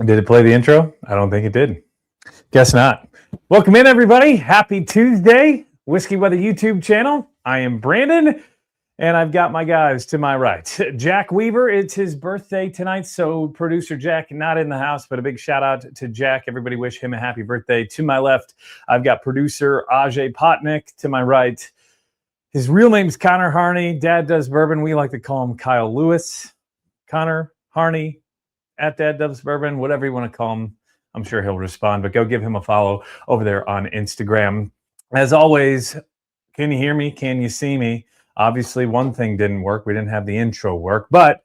Did it play the intro? I don't think it did. Guess not. Welcome in, everybody. Happy Tuesday, Whiskey Weather YouTube channel. I am Brandon, and I've got my guys to my right. Jack Weaver, it's his birthday tonight, so producer Jack not in the house, but a big shout out to Jack. Everybody wish him a happy birthday. To my left, I've got producer Ajay Patnaik. To my right, his real name's Connor Harney. Dad does bourbon. We like to call him Kyle Lewis. Connor Harney, at Dad Does Bourbon, whatever you want to call him. I'm sure he'll respond, but go give him a follow over there on Instagram. As always, can you hear me? Can you see me? Obviously, one thing didn't work. We didn't have the intro work, but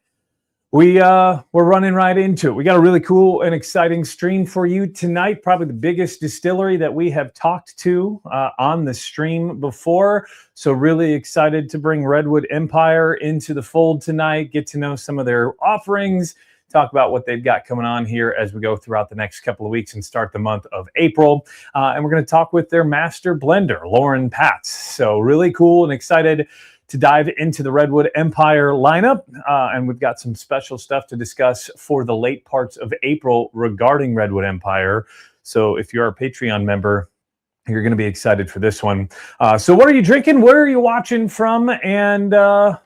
we're running right into it. We got a really cool and exciting stream for you tonight. Probably the biggest distillery that we have talked to on the stream before. So really excited to bring Redwood Empire into the fold tonight, get to know some of their offerings, talk about what they've got coming on here as we go throughout the next couple of weeks and start the month of April. And we're going to talk with their Master Blender, Lauren Patz. So really cool and excited to dive into the Redwood Empire lineup. And we've got some special stuff to discuss for the late parts of April regarding Redwood Empire. So if you're a Patreon member, you're going to be excited for this one. So what are you drinking? Where are you watching from? And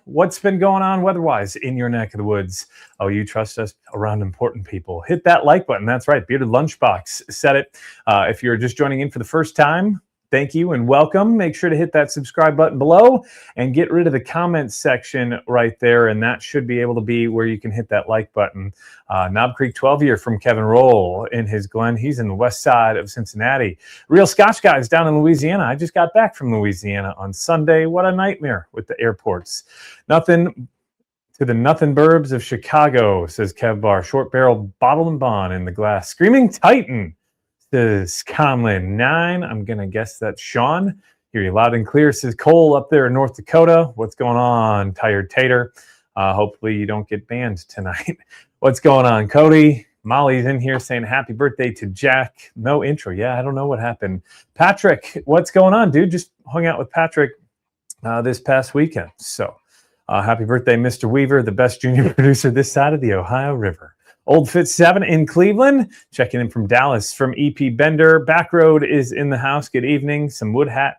what's been going on weather-wise in your neck of the woods? Oh, you trust us around important people. Hit that like button. That's right. Bearded Lunchbox said it. If you're just joining in for the first time, thank you and welcome. Make sure to hit that subscribe button below and get rid of the comments section right there. And that should be able to be where you can hit that like button. Knob Creek 12 year from Kevin Roll in his Glen. He's in the west side of Cincinnati. Real Scotch guys down in Louisiana. I just got back from Louisiana on Sunday. What a nightmare with the airports. Nothing to the nothing burbs of Chicago, says Kev Bar. Short barrel bottle and bond in the glass. Screaming Titan, says Conlin 9. I'm going to guess that's Sean. Hear you loud and clear, says Cole up there in North Dakota. What's going on, Tired Tater? Hopefully you don't get banned tonight. What's going on, Cody? Molly's in here saying happy birthday to Jack. No intro. Yeah, I don't know what happened. Patrick, what's going on, dude? Just hung out with Patrick this past weekend. So happy birthday, Mr. Weaver, the best junior producer this side of the Ohio River. Old Fit 7 in Cleveland, checking in from Dallas from EP Bender. Backroad is in the house. Good evening. Some wood hat,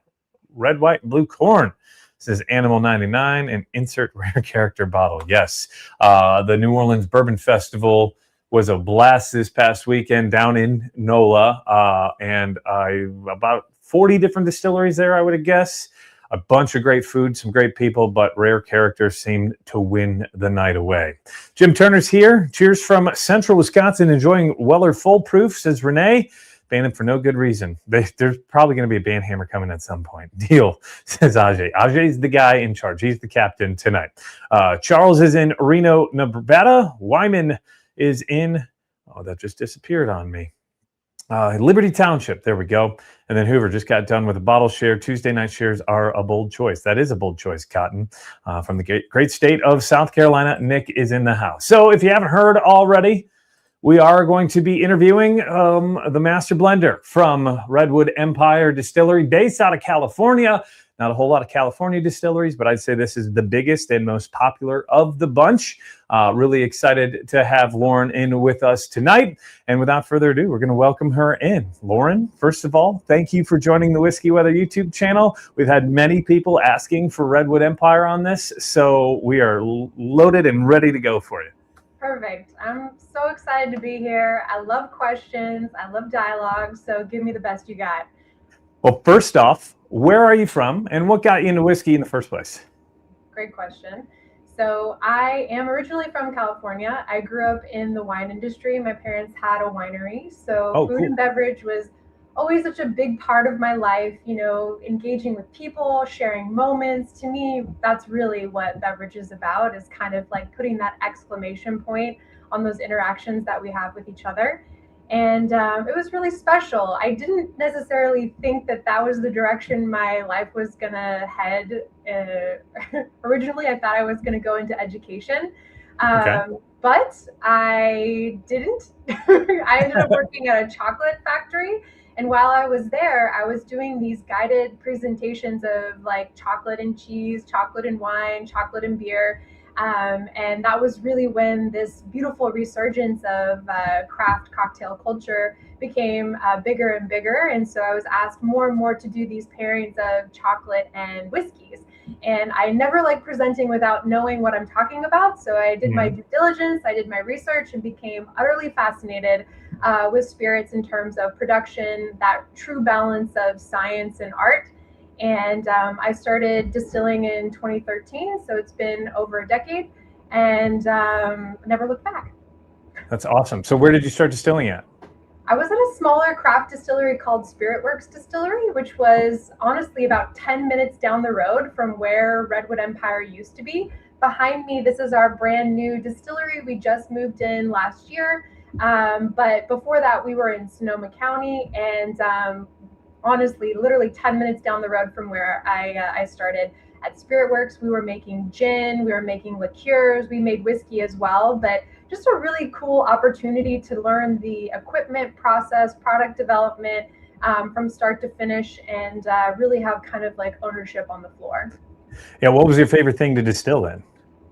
red, white, blue corn, says Animal 99, and insert rare character bottle. Yes, the New Orleans Bourbon Festival was a blast this past weekend down in NOLA, and about 40 different distilleries there, I would guess. A bunch of great food, some great people, but rare characters seemed to win the night away. Jim Turner's here. Cheers from Central Wisconsin. Enjoying Weller Full Proof, says Renee. Ban him for no good reason. There's probably going to be a ban hammer coming at some point. Deal, says Ajay. Ajay's the guy in charge. He's the captain tonight. Charles is in Reno, Nevada. Wyman is in, oh, that just disappeared on me. Liberty Township, there we go. And then Hoover just got done with a bottle share. Tuesday night shares are a bold choice. That is a bold choice, Cotton. From the great state of South Carolina, Nick is in the house. So if you haven't heard already, we are going to be interviewing the Master Blender from Redwood Empire Distillery, based out of California. Not a whole lot of California distilleries, but I'd say this is the biggest and most popular of the bunch. Really excited to have Lauren in with us tonight. And without further ado, we're going to welcome her in. Lauren, first of all, thank you for joining the Whiskey Weather YouTube channel. We've had many people asking for Redwood Empire on this, so we are loaded and ready to go for you. Perfect. I'm so excited to be here. I love questions. I love dialogue, so give me the best you got. Well, first off, where are you from and what got you into whiskey in the first place? Great question. So I am originally from California. I grew up in the wine industry. My parents had a winery. So food and beverage was always such a big part of my life, you know, engaging with people, sharing moments. To me, that's really what beverage is about, is kind of like putting that exclamation point on those interactions that we have with each other. And it was really special. I didn't necessarily think that that was the direction my life was gonna head. Originally, I thought I was gonna go into education, but I didn't. I ended up working at a chocolate factory. And while I was there, I was doing these guided presentations of like chocolate and cheese, chocolate and wine, chocolate and beer. And that was really when this beautiful resurgence of craft cocktail culture became bigger and bigger. And so I was asked more and more to do these pairings of chocolate and whiskeys. And I never like presenting without knowing what I'm talking about. So I did my due diligence, I did my research, and became utterly fascinated with spirits in terms of production, that true balance of science and art. And I started distilling in 2013, so it's been over a decade, and never looked back. That's awesome. So where did you start distilling at? I was at a smaller craft distillery called Spiritworks Distillery, which was honestly about 10 minutes down the road from where Redwood Empire used to be. Behind me, this is our brand new distillery. We just moved in last year. But before that, we were in Sonoma County, and honestly, literally 10 minutes down the road from where I started. At Spiritworks, we were making gin, we were making liqueurs, we made whiskey as well, but just a really cool opportunity to learn the equipment process, product development from start to finish, and really have kind of like ownership on the floor. Yeah, what was your favorite thing to distill then?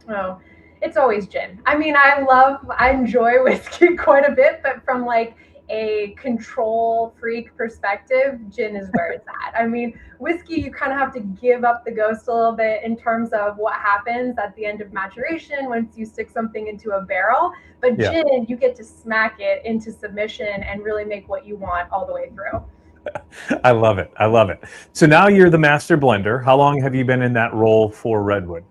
Oh, it's always gin. I mean, I enjoy whiskey quite a bit, but from like a control freak perspective, gin is where it's at. I mean, whiskey, you kind of have to give up the ghost a little bit in terms of what happens at the end of maturation once you stick something into a barrel. But gin, you get to smack it into submission and really make what you want all the way through. I love it. I love it. So now you're the master blender. How long have you been in that role for Redwood?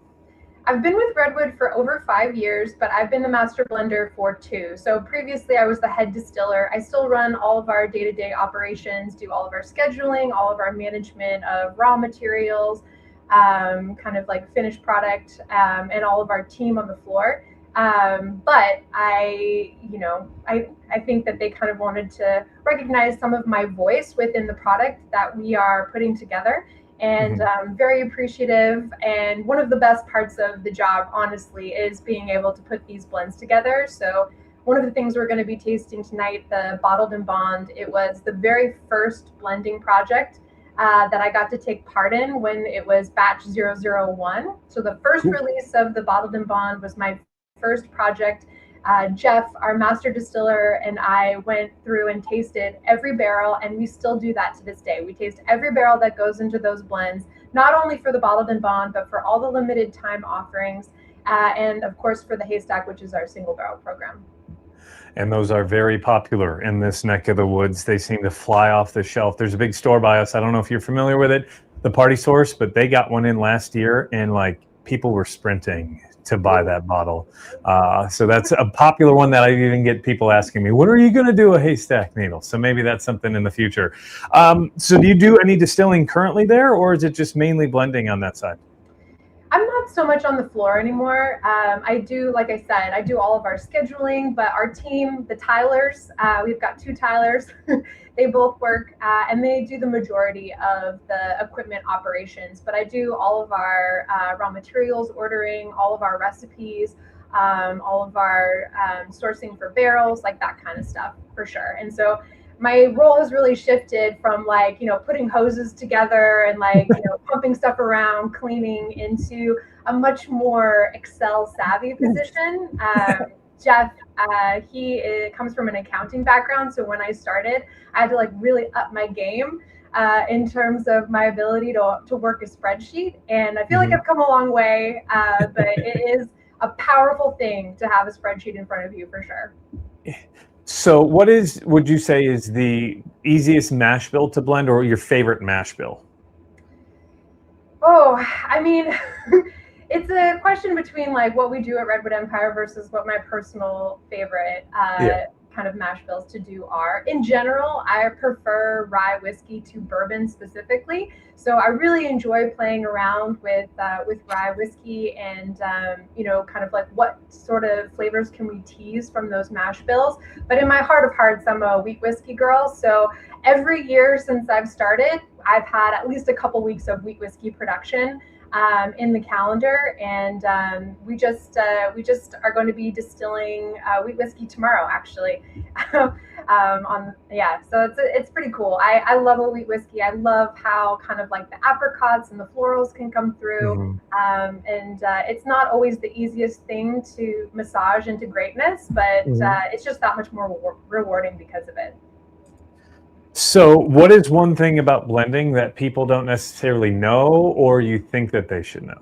I've been with Redwood for over 5 years, but I've been the master blender for 2. So previously I was the head distiller. I still run all of our day-to-day operations, do all of our scheduling, all of our management of raw materials, kind of like finished product, and all of our team on the floor. But I think that they kind of wanted to recognize some of my voice within the product that we are putting together. And very appreciative. And one of the best parts of the job, honestly, is being able to put these blends together. So one of the things we're going to be tasting tonight, the Bottled and Bond, it was the very first blending project that I got to take part in when it was batch 001. So the first release of the Bottled and Bond was my first project. Jeff, our master distiller, and I went through and tasted every barrel, and we still do that to this day. We taste every barrel that goes into those blends, not only for the Bottled and Bond, but for all the limited time offerings, and of course for the Haystack, which is our single barrel program. And those are very popular in this neck of the woods. They seem to fly off the shelf. There's a big store by us. I don't know if you're familiar with it, the Party Source, but they got one in last year, and like people were sprinting to buy that bottle. So that's a popular one that I even get people asking me, when are you going to do a Haystack needle? So maybe that's something in the future. So do you do any distilling currently there, or is it just mainly blending on that side? I'm not so much on the floor anymore. I do, like I said, I do all of our scheduling, but our team, the Tylers, we've got 2 Tylers. They both work and they do the majority of the equipment operations. But I do all of our raw materials ordering, all of our recipes, all of our sourcing for barrels, like that kind of stuff for sure. And so my role has really shifted from like, putting hoses together and like, pumping stuff around, cleaning, into a much more Excel savvy position. Jeff, he comes from an accounting background. So when I started, I had to like really up my game in terms of my ability to work a spreadsheet. And I feel like I've come a long way, but it is a powerful thing to have a spreadsheet in front of you for sure. So what would you say is the easiest mash bill to blend, or your favorite mash bill? Oh, I mean, it's a question between like what we do at Redwood Empire versus what my personal favorite kind of mash bills to do are. In general, I prefer rye whiskey to bourbon specifically. So I really enjoy playing around with rye whiskey and, kind of like what sort of flavors can we tease from those mash bills. But in my heart of hearts, I'm a wheat whiskey girl. So every year since I've started, I've had at least a couple weeks of wheat whiskey production. in the calendar, and we just are going to be distilling wheat whiskey tomorrow, actually. So it's pretty cool. I love a wheat whiskey. I love how kind of like the apricots and the florals can come through, and it's not always the easiest thing to massage into greatness, but it's just that much more rewarding because of it. So what is one thing about blending that people don't necessarily know, or you think that they should know?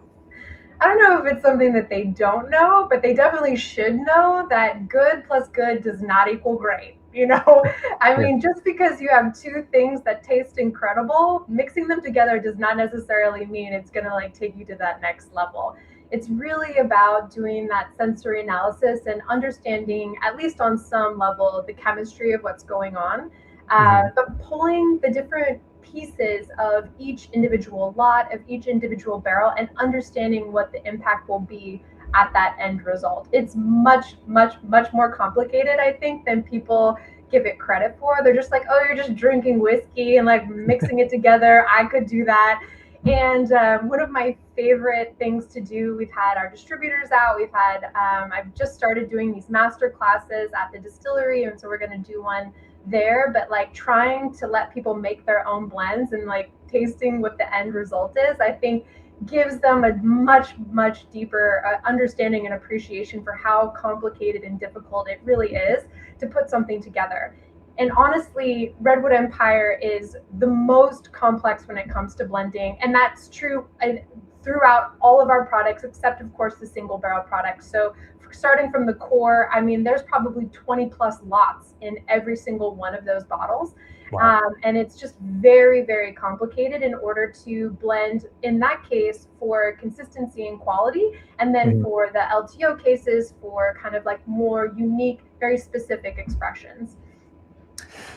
I don't know if it's something that they don't know, but they definitely should know that good plus good does not equal great. I mean, just because you have two things that taste incredible, mixing them together does not necessarily mean it's going to like take you to that next level. It's really about doing that sensory analysis and understanding, at least on some level, the chemistry of what's going on. But pulling the different pieces of each individual lot, of each individual barrel, and understanding what the impact will be at that end result. It's much, much, much more complicated, I think, than people give it credit for. They're just like, oh, you're just drinking whiskey and like mixing it together. I could do that. And one of my favorite things to do, we've had our distributors out. I've just started doing these master classes at the distillery, and so we're going to do one there, but like trying to let people make their own blends and like tasting what the end result is, I think gives them a much, much deeper understanding and appreciation for how complicated and difficult it really is to put something together. And honestly, Redwood Empire is the most complex when it comes to blending, and that's true throughout all of our products, except of course the single barrel products. So starting from the core, I mean, there's probably 20 plus lots in every single one of those bottles. Wow. And it's just very, very complicated in order to blend, in that case, for consistency and quality, and then for the LTO cases for kind of like more unique, very specific expressions.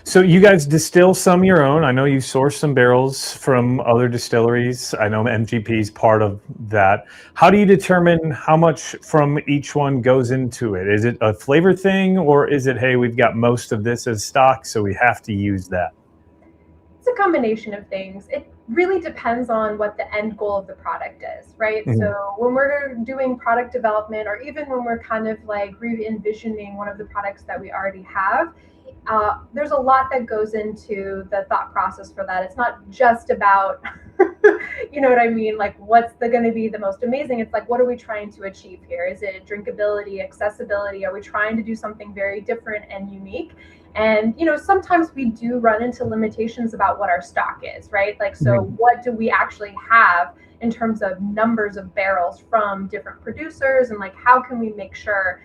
So you guys distill some of your own. I know you source some barrels from other distilleries. I know MGP is part of that. How do you determine how much from each one goes into it? Is it a flavor thing, or is it, hey, we've got most of this as stock, so we have to use that? It's a combination of things. It really depends on what the end goal of the product is, right? So when we're doing product development, or even when we're kind of like re-envisioning one of the products that we already have, there's a lot that goes into the thought process for that. It's not just about, you know what I mean? Like, what's going to be the most amazing? It's like, what are we trying to achieve here? Is it drinkability, accessibility? Are we trying to do something very different and unique? And, sometimes we do run into limitations about what our stock is, right? Like, so what do we actually have in terms of numbers of barrels from different producers? And like, how can we make sure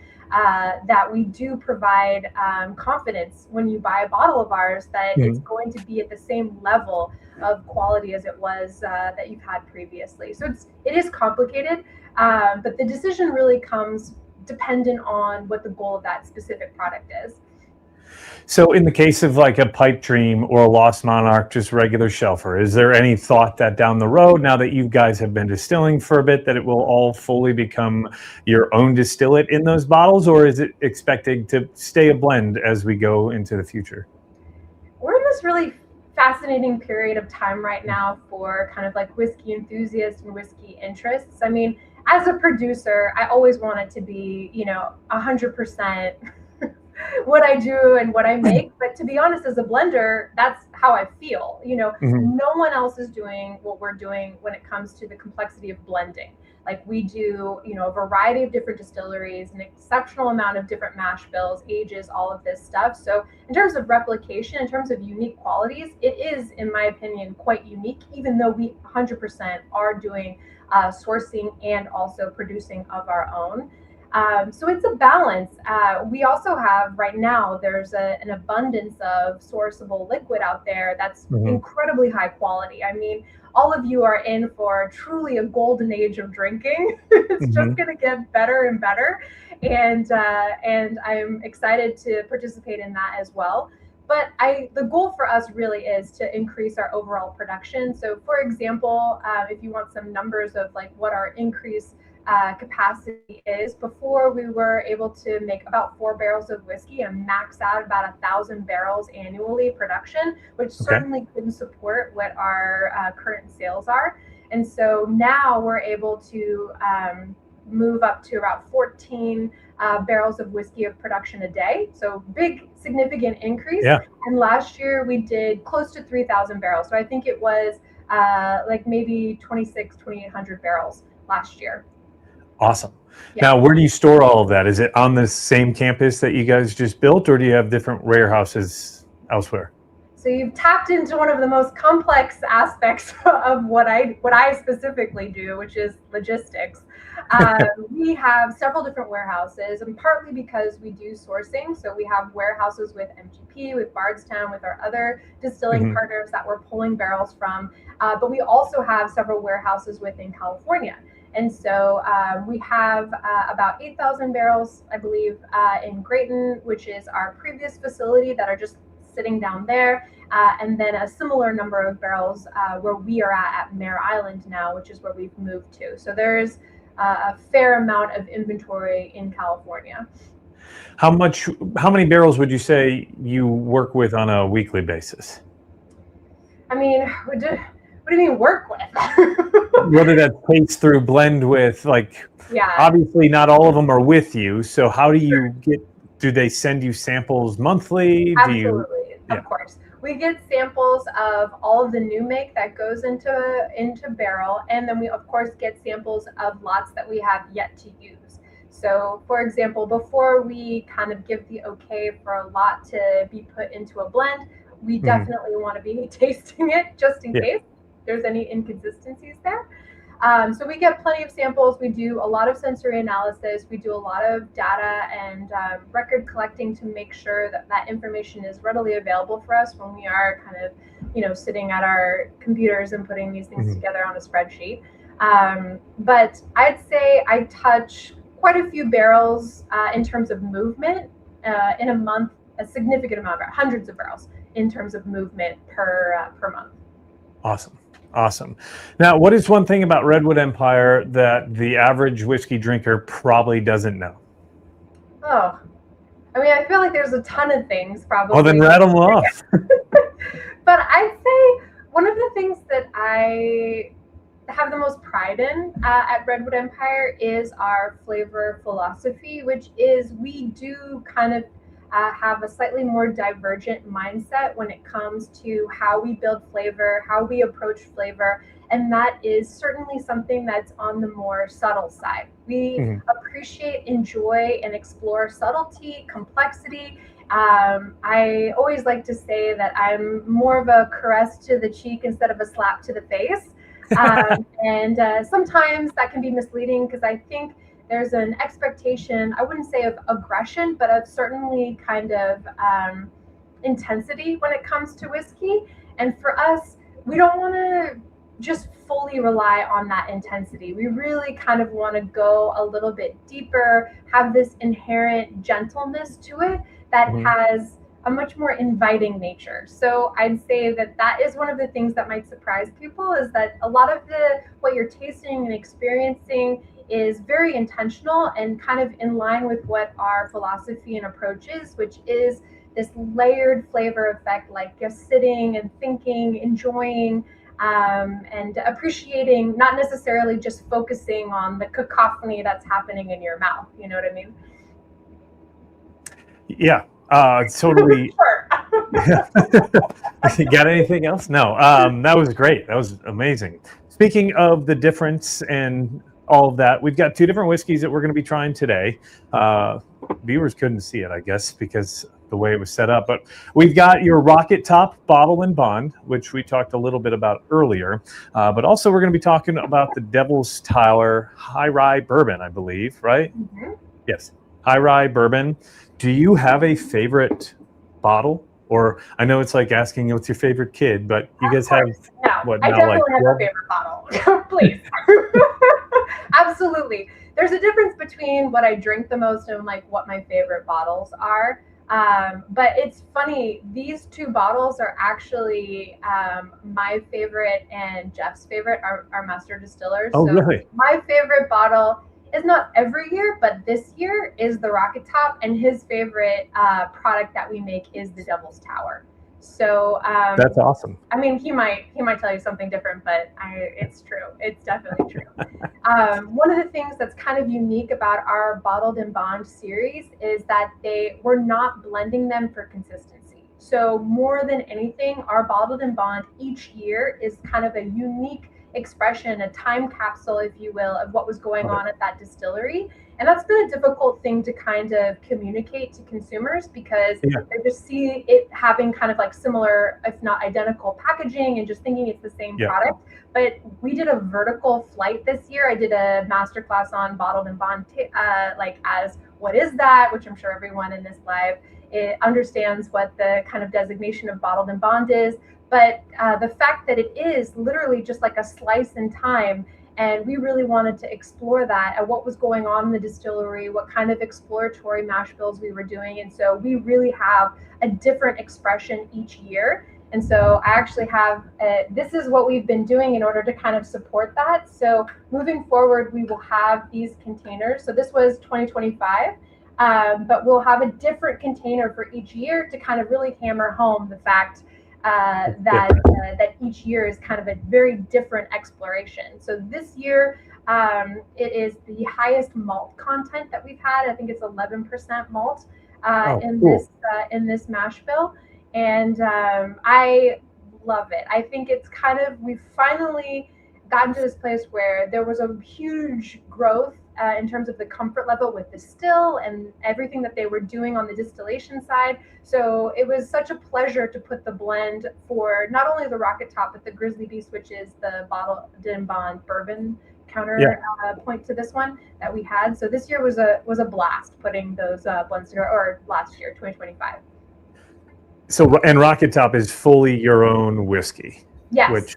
that we do provide confidence when you buy a bottle of ours that it's going to be at the same level of quality as it was that you've had previously. So it is complicated, but the decision really comes dependent on what the goal of that specific product is. So in the case of like a Pipe Dream or a Lost Monarch, just regular shelfer, is there any thought that down the road, now that you guys have been distilling for a bit, that it will all fully become your own distillate in those bottles, or is it expected to stay a blend as we go into the future? We're in this really fascinating period of time right now for kind of like whiskey enthusiasts and whiskey interests. I mean, as a producer, I always want it to be, 100% what I do and what I make. But to be honest, as a blender, that's how I feel. No one else is doing what we're doing when it comes to the complexity of blending. Like we do, a variety of different distilleries, an exceptional amount of different mash bills, ages, all of this stuff. So in terms of replication, in terms of unique qualities, it is, in my opinion, quite unique, even though we 100% are doing sourcing and also producing of our own. So it's a balance. We also have right now, there's an abundance of sourceable liquid out there that's incredibly high quality. I mean, all of you are in for truly a golden age of drinking. It's just going to get better and better. And I'm excited to participate in that as well. But the goal for us really is to increase our overall production. So for example, if you want some numbers of like what our increase capacity is, before we were able to make about 4 barrels of whiskey and max out about 1,000 barrels annually production, which certainly couldn't support what our current sales are. And so now we're able to move up to about 14 barrels of whiskey of production a day. So big, significant increase. Yeah. And last year we did close to 3,000 barrels. So I think it was like maybe 2,800 barrels last year. Awesome. Yeah. Now, where do you store all of that? Is it on the same campus that you guys just built, or do you have different warehouses elsewhere? So you've tapped into one of the most complex aspects of what I specifically do, which is logistics. We have several different warehouses, and partly because we do sourcing. So we have warehouses with MGP, with Bardstown, with our other distilling partners that we're pulling barrels from. But we also have several warehouses within California. And so we have about 8,000 barrels, I believe, in Grayton, which is our previous facility that are just sitting down there, and then a similar number of barrels where we are at Mare Island now, which is where we've moved to. So there's a fair amount of inventory in California. How many barrels would you say you work with on a weekly basis? I mean, what do you mean work with? Whether that's taste through, blend with, like, yeah. Obviously not all of them are with you. So how do you do they send you samples monthly? Absolutely. Of course. We get samples of all of the new make that goes into barrel, and then we of course get samples of lots that we have yet to use. So for example, before we kind of give the okay for a lot to be put into a blend, we definitely want to be tasting it just in case there's any inconsistencies there. So we get plenty of samples. We do a lot of sensory analysis. We do a lot of data and record collecting to make sure that that information is readily available for us when we are kind of, sitting at our computers and putting these things together on a spreadsheet. But I'd say I touch quite a few barrels in terms of movement in a month, a significant amount, hundreds of barrels in terms of movement per month. Awesome. Now, what is one thing about Redwood Empire that the average whiskey drinker probably doesn't know? Oh, I mean, I feel like there's a ton of things probably. Well, then rattle them off. But I'd say one of the things that I have the most pride in at Redwood Empire is our flavor philosophy, which is we do kind of have a slightly more divergent mindset when it comes to how we build flavor, how we approach flavor, and that is certainly something that's on the more subtle side. We appreciate, enjoy, and explore subtlety, complexity. I always like to say that I'm more of a caress to the cheek instead of a slap to the face. And sometimes that can be misleading because I think there's an expectation, I wouldn't say of aggression, but of certainly kind of intensity when it comes to whiskey. And for us, we don't want to just fully rely on that intensity. We really kind of want to go a little bit deeper, have this inherent gentleness to it that has a much more inviting nature. So I'd say that that is one of the things that might surprise people, is that a lot of what you're tasting and experiencing is very intentional and kind of in line with what our philosophy and approach is, which is this layered flavor effect, like just sitting and thinking, enjoying, and appreciating, not necessarily just focusing on the cacophony that's happening in your mouth. You know what I mean? Yeah, totally. You got anything else? No, that was great. That was amazing. Speaking of the difference and all of that, we've got two different whiskeys that we're going to be trying today. Viewers couldn't see it, I guess, because the way it was set up, but we've got your Rocket Top Bottle and Bond, which we talked a little bit about earlier, but also we're going to be talking about the Devil's Tower High Rye Bourbon, I believe, right? Yes, High Rye Bourbon. Do you have a favorite bottle? Or I know it's like asking what's your favorite kid, but you guys have what now? I definitely have a favorite bottle. Please. Absolutely. There's a difference between what I drink the most and like what my favorite bottles are. But it's funny, these two bottles are actually my favorite and Jeff's favorite, our master distillers. Oh, so really? My favorite bottle is not every year, but this year is the Rocket Top, and his favorite product that we make is the Devil's Tower. So that's awesome. I mean, he might tell you something different, but it's true. It's definitely true. One of the things that's kind of unique about our bottled and bond series is that we're not blending them for consistency. So more than anything, our bottled and bond each year is kind of a unique expression, a time capsule, if you will, of what was going on at that distillery. And that's been a difficult thing to kind of communicate to consumers because they just see it having kind of like similar, if not identical packaging and just thinking it's the same product. But we did a vertical flight this year. I did a masterclass on bottled and bond, like as what is that, which I'm sure everyone in this live understands what the kind of designation of bottled and bond is. But the fact that it is literally just like a slice in time, and we really wanted to explore that and what was going on in the distillery, what kind of exploratory mash bills we were doing. And so we really have a different expression each year. And so I actually have, this is what we've been doing in order to kind of support that. So moving forward, we will have these containers. So this was 2025, but we'll have a different container for each year to kind of really hammer home the fact that each year is kind of a very different exploration. So this year, it is the highest malt content that we've had. I think it's 11% malt in this mash bill, and I love it. I think it's kind of, we've finally gotten to this place where there was a huge growth in terms of the comfort level with the still and everything that they were doing on the distillation side. So it was such a pleasure to put the blend for not only the Rocket Top, but the Grizzly Beast, which is the bottled and bond bourbon counterpoint to this one that we had. So this year was a blast putting those blends together, or last year, 2025. So, and Rocket Top is fully your own whiskey. Yes.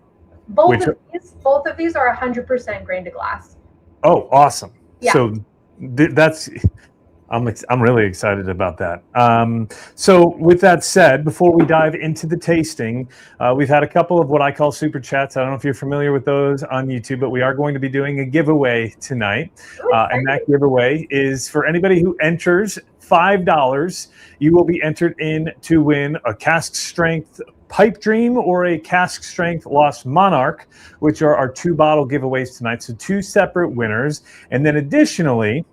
Both of these are 100% grain to glass. Oh, awesome. Yeah. So that's, I'm really excited about that. So with that said, before we dive into the tasting, we've had a couple of what I call super chats. I don't know if you're familiar with those on YouTube, but we are going to be doing a giveaway tonight. And that giveaway is for anybody who enters $5. You will be entered in to win a cask strength Pipe Dream or a cask strength Lost Monarch, which are our 2-bottle giveaways tonight. So 2 separate winners. And then additionally,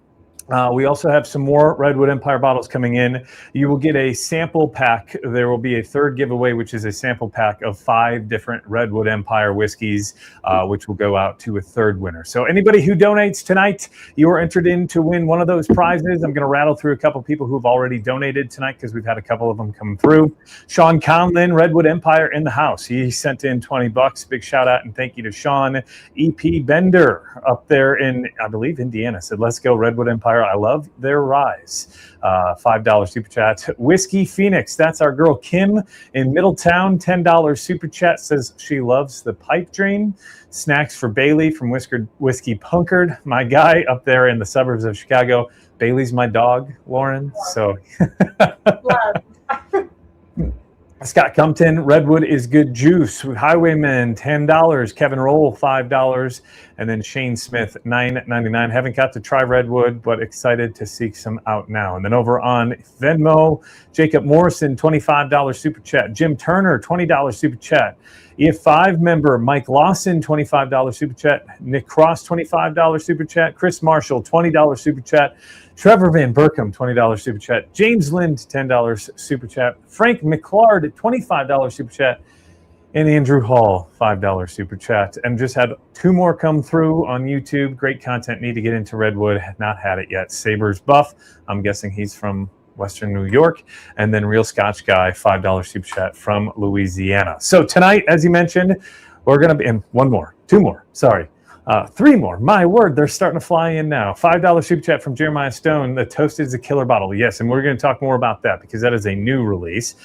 we also have some more Redwood Empire bottles coming in. You will get a sample pack. There will be a 3rd giveaway, which is a sample pack of 5 different Redwood Empire whiskeys, which will go out to a 3rd winner. So anybody who donates tonight, you are entered in to win one of those prizes. I'm going to rattle through a couple people who've already donated tonight because we've had a couple of them come through. Sean Conlin, Redwood Empire in the house. He sent in $20. Big shout out and thank you to Sean. EP Bender up there in, I believe, Indiana said, "Let's go Redwood Empire. I love their rise." $5 super chat. Whiskey Phoenix, that's our girl Kim in Middletown. $10 super chat, says she loves the Pipe Dream. Snacks for Bailey from Whiskey Punkard, my guy up there in the suburbs of Chicago. Bailey's my dog, Lauren. So love. Scott Compton, Redwood is good juice. Highwayman, $10. Kevin Roll, $5. And then Shane Smith, $9.99. Haven't got to try Redwood, but excited to seek some out now. And then over on Venmo, Jacob Morrison, $25 super chat. Jim Turner, $20 super chat. EF5 member Mike Lawson, $25 super chat. Nick Cross, $25 super chat. Chris Marshall, $20 super chat. Trevor Van Burkham, $20 super chat. James Lind, $10 super chat. Frank McClard, $25 super chat. And Andrew Hall, $5 super chat. And just had 2 more come through on YouTube. Great content. Need to get into Redwood. Have not had it yet. Sabres Buff. I'm guessing he's from Western New York. And then Real Scotch Guy, $5 super chat from Louisiana. So tonight, as you mentioned, we're going to be, and 2 more, sorry. 3 more. My word, they're starting to fly in now. $5 super chat from Jeremiah Stone. The Toasted is a killer bottle. Yes, and we're going to talk more about that because that is a new release.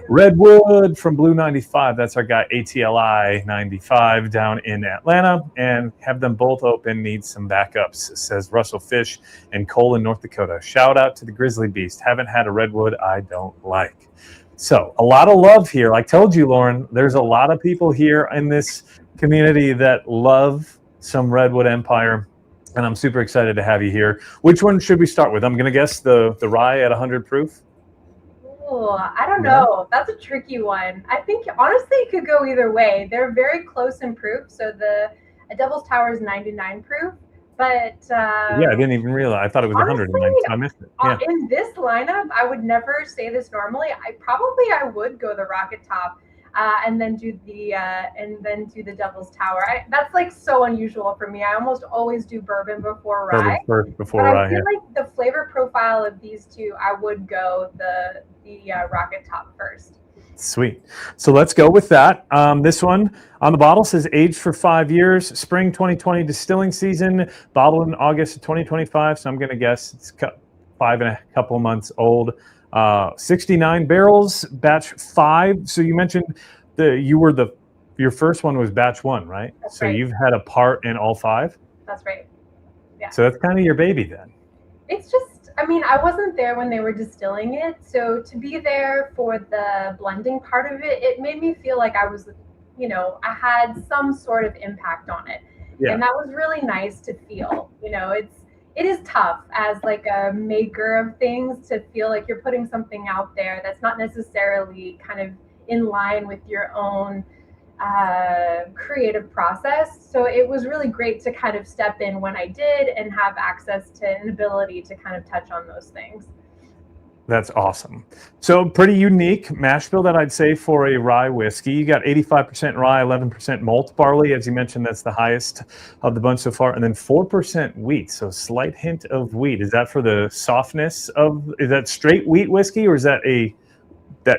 Redwood from Blue 95. That's our guy ATLI 95 down in Atlanta. And have them both open. Need some backups, says Russell Fish and Cole in North Dakota. Shout out to the Grizzly Beast. Haven't had a Redwood I don't like. So a lot of love here. I told you, Lauren, there's a lot of people here in this community that love some Redwood Empire, and I'm super excited to have you here. Which one should we start with? I'm going to guess the rye at 100 proof. Oh, Ooh, I don't know. That's a tricky one. I think honestly it could go either way. They're very close in proof. So a Devil's Tower is 99 proof, but yeah, I didn't even realize. I thought it was 109, so I missed it. Yeah. In this lineup, I would never say this normally. I would go the Rocket Top. And then do the Devil's Tower. That's like so unusual for me. I almost always do bourbon before rye. Before rye. I feel like the flavor profile of these two, I would go the Rocket Top first. Sweet. So let's go with that. This one on the bottle says aged for 5 years, spring 2020 distilling season, bottled in August of 2025. So I'm going to guess it's 5 and a couple months old. 69 barrels, batch 5. So you mentioned your first one was batch 1, right? That's so right. You've had a part in all 5? That's right. Yeah. So that's kind of your baby then. It's just, I mean, I wasn't there when they were distilling it. So to be there for the blending part of it, it made me feel like I was, I had some sort of impact on it. Yeah. And that was really nice to feel. It is tough as like a maker of things to feel like you're putting something out there that's not necessarily kind of in line with your own creative process. So it was really great to kind of step in when I did and have access to an ability to kind of touch on those things. That's awesome. So pretty unique mash bill that I'd say for a rye whiskey. You got 85% rye, 11% malt barley. As you mentioned, that's the highest of the bunch so far. And then 4% wheat. So slight hint of wheat. Is that for the softness is that straight wheat whiskey, or is that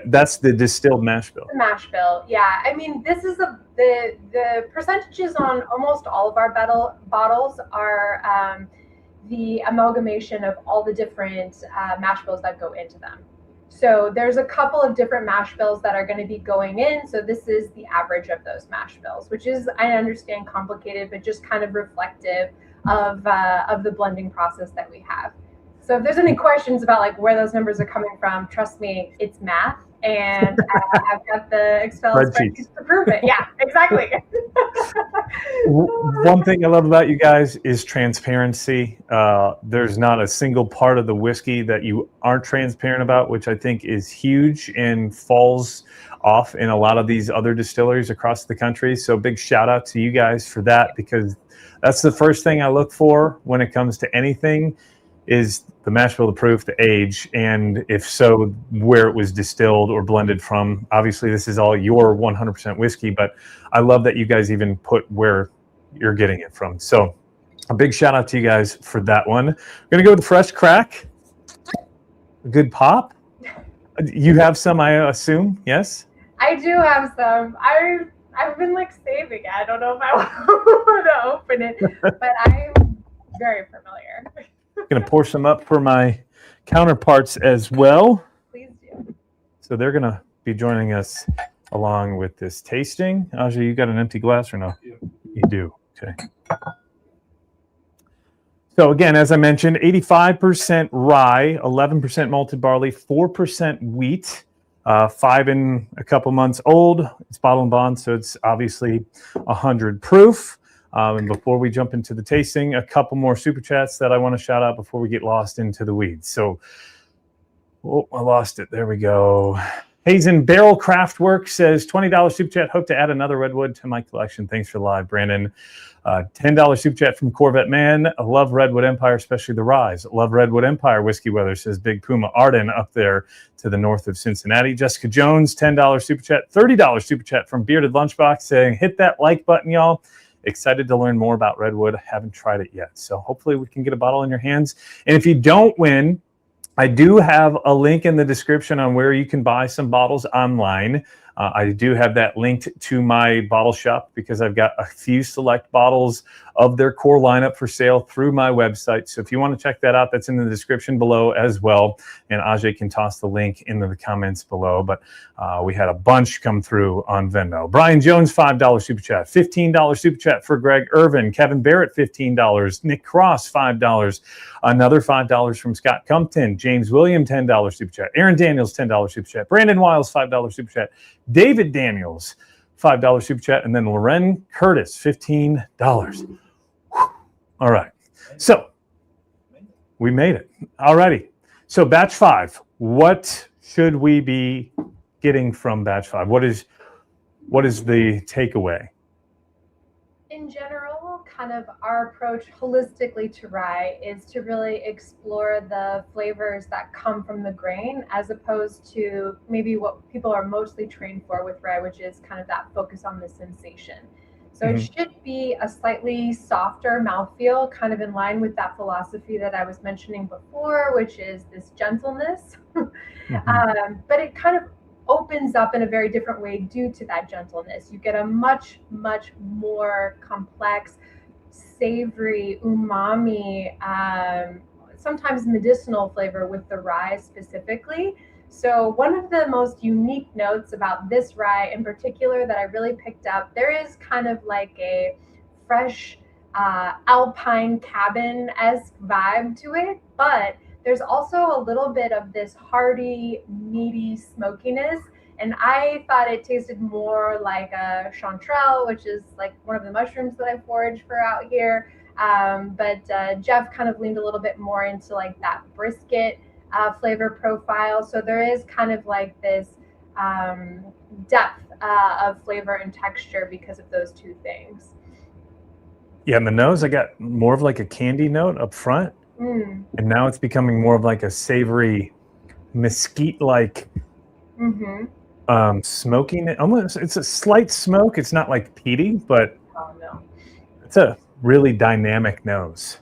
that's the distilled mash bill? The mash bill. Yeah. I mean, this is the percentages on almost all of our bottles are the amalgamation of all the different mash bills that go into them. So there's a couple of different mash bills that are going to be going in. So this is the average of those mash bills, which is, I understand, complicated, but just kind of reflective of the blending process that we have. So if there's any questions about like where those numbers are coming from, trust me, it's math. And I've got the Excel spreadsheets to prove it. Yeah, exactly. One thing I love about you guys is transparency. There's not a single part of the whiskey that you aren't transparent about, which I think is huge and falls off in a lot of these other distilleries across the country. So big shout out to you guys for that, because that's the first thing I look for when it comes to anything, is the mash bill, the proof, the age, and if so, where it was distilled or blended from. Obviously, this is all your 100% whiskey, but I love that you guys even put where you're getting it from. So a big shout out to you guys for that one. We're going to go with the fresh crack. A good pop. You have some, I assume, yes? I do have some. I've been like saving it. I don't know if I want to open it, but I'm very familiar. Going to pour some up for my counterparts as well. Please do. So they're going to be joining us along with this tasting. Ajay, you got an empty glass or no? Yeah. You do. Okay. So again, as I mentioned, 85% rye, 11% malted barley, 4% wheat, 5 and a couple months old. It's bottle and bond, so it's obviously 100 proof. And before we jump into the tasting, a couple more super chats that I want to shout out before we get lost into the weeds. So, I lost it. There we go. Hazen Barrel Craftwork says $20 super chat. Hope to add another Redwood to my collection. Thanks for live, Brandon. $10 super chat from Corvette Man. I love Redwood Empire, especially the Rise. Love Redwood Empire Whiskey Weather, says Big Puma Arden up there to the north of Cincinnati. Jessica Jones, $10 super chat. $30 super chat from Bearded Lunchbox saying, hit that like button, y'all. Excited to learn more about Redwood. Haven't tried it yet. So hopefully we can get a bottle in your hands. And if you don't win, I do have a link in the description on where you can buy some bottles online. I do have that linked to my bottle shop because I've got a few select bottles of their core lineup for sale through my website. So if you want to check that out, that's in the description below as well. And Ajay can toss the link into the comments below. But we had a bunch come through on Venmo. Brian Jones, $5 super chat. $15 super chat for Greg Irvin. Kevin Barrett, $15. Nick Cross, $5. Another $5 from Scott Compton. James William, $10 super chat. Aaron Daniels, $10 super chat. Brandon Wiles, $5 super chat. David Daniels, $5 super chat. And then Loren Curtis, $15. Whew. All right. So we made it. All righty. So batch 5, what should we be getting from batch 5? What is the takeaway? In general, kind of our approach holistically to rye is to really explore the flavors that come from the grain, as opposed to maybe what people are mostly trained for with rye, which is kind of that focus on the sensation. So it should be a slightly softer mouthfeel, kind of in line with that philosophy that I was mentioning before, which is this gentleness. But it kind of opens up in a very different way due to that gentleness. You get a much, much more complex, savory, umami, sometimes medicinal flavor with the rye specifically. So one of the most unique notes about this rye in particular that I really picked up, there is kind of like a fresh alpine cabin-esque vibe to it, but there's also a little bit of this hearty, meaty smokiness. And I thought it tasted more like a chanterelle, which is like one of the mushrooms that I forage for out here. But Jeff kind of leaned a little bit more into like that brisket flavor profile. So there is kind of like this depth of flavor and texture because of those two things. Yeah, in the nose, I got more of like a candy note up front. And now it's becoming more of like a savory, mesquite-like smoking. Almost, it's a slight smoke. It's not like peaty, but it's a really dynamic nose.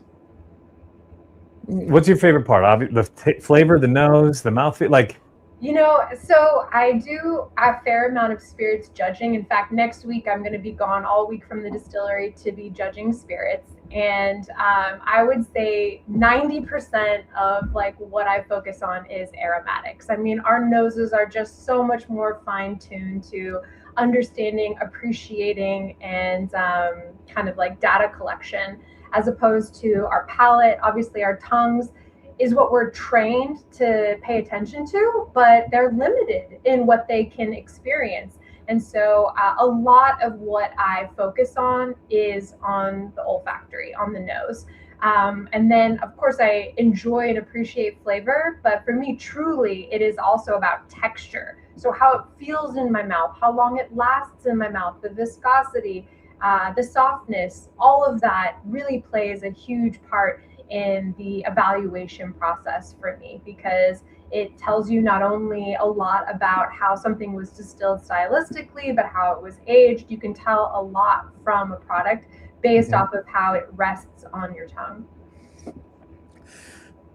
What's your favorite part? The flavor, the nose, the mouthfeel, like. You know, so I do a fair amount of spirits judging. In fact, next week I'm going to be gone all week from the distillery to be judging spirits. And I would say 90% of like what I focus on is aromatics. I mean, our noses are just so much more fine-tuned to understanding, appreciating, and kind of like data collection, as opposed to our palate. Obviously, our tongues is what we're trained to pay attention to, but they're limited in what they can experience. And so a lot of what I focus on is on the olfactory, on the nose. And then, of course, I enjoy and appreciate flavor, but for me, truly, it is also about texture. So how it feels in my mouth, how long it lasts in my mouth, the viscosity, the softness, all of that really plays a huge part in the evaluation process for me, because it tells you not only a lot about how something was distilled stylistically, but how it was aged. You can tell a lot from a product based off of how it rests on your tongue.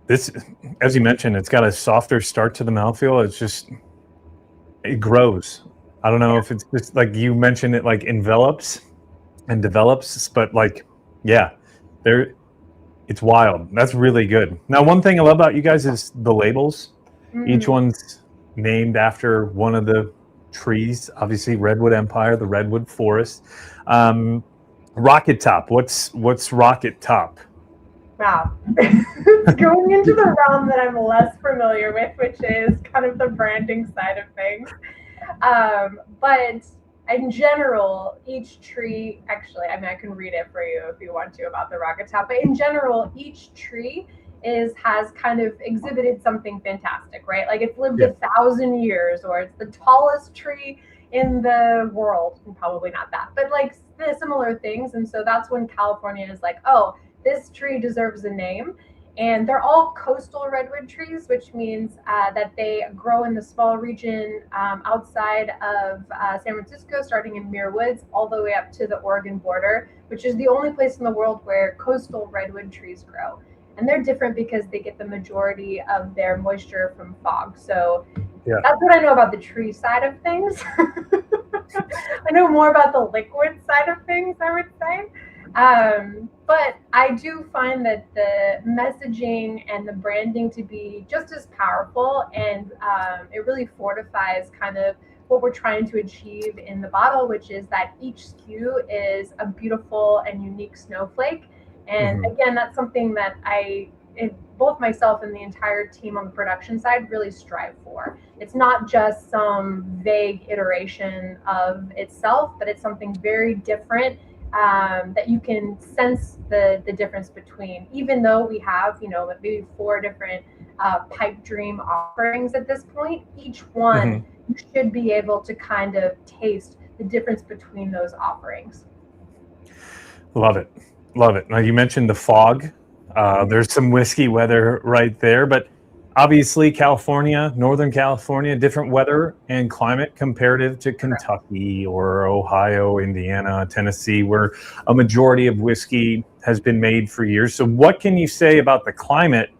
This, as you mentioned, it's got a softer start to the mouthfeel. It's just, it grows. I don't know if it's just like you mentioned, it like envelops and develops, but like, yeah, it's wild. That's really good. Now, one thing I love about you guys is the labels. Each one's named after one of the trees. Obviously, Redwood Empire, the Redwood Forest. Rocket Top. What's Rocket Top? Wow. Going into the realm that I'm less familiar with, which is kind of the branding side of things. But in general, each tree, actually, I mean, I can read it for you if you want to about the Rocket Top, but in general, each tree has kind of exhibited something fantastic, right? Like it's lived 1,000 years, or it's the tallest tree in the world, and probably not that, but like the similar things. And so that's when California is like, oh, this tree deserves a name. And they're all coastal redwood trees, which means that they grow in the small region outside of San Francisco, starting in Muir Woods, all the way up to the Oregon border, which is the only place in the world where coastal redwood trees grow. And they're different because they get the majority of their moisture from fog. So that's what I know about the tree side of things. I know more about the liquid side of things, I would say. But I do find that the messaging and the branding to be just as powerful, and it really fortifies kind of what we're trying to achieve in the bottle, which is that each SKU is a beautiful and unique snowflake. And again, that's something that both myself and the entire team on the production side really strive for. It's not just some vague iteration of itself, but it's something very different that you can sense the difference between, even though we have, maybe 4 different pipe dream offerings at this point. Each one, you should be able to kind of taste the difference between those offerings. Love it. Love it. Now, you mentioned the fog. There's some whiskey weather right there, but obviously California, Northern California, different weather and climate comparative to Kentucky or Ohio, Indiana, Tennessee, where a majority of whiskey has been made for years. So what can you say about the climate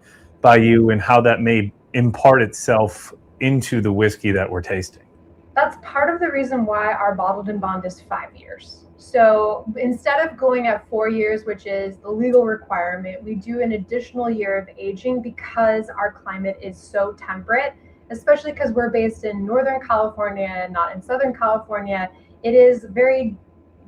by you and how that may impart itself into the whiskey that we're tasting? That's part of the reason why our bottled and bond is 5 years. So instead of going at 4 years, which is the legal requirement, we do an additional year of aging because our climate is so temperate, especially because we're based in Northern California, not in Southern California. It is very,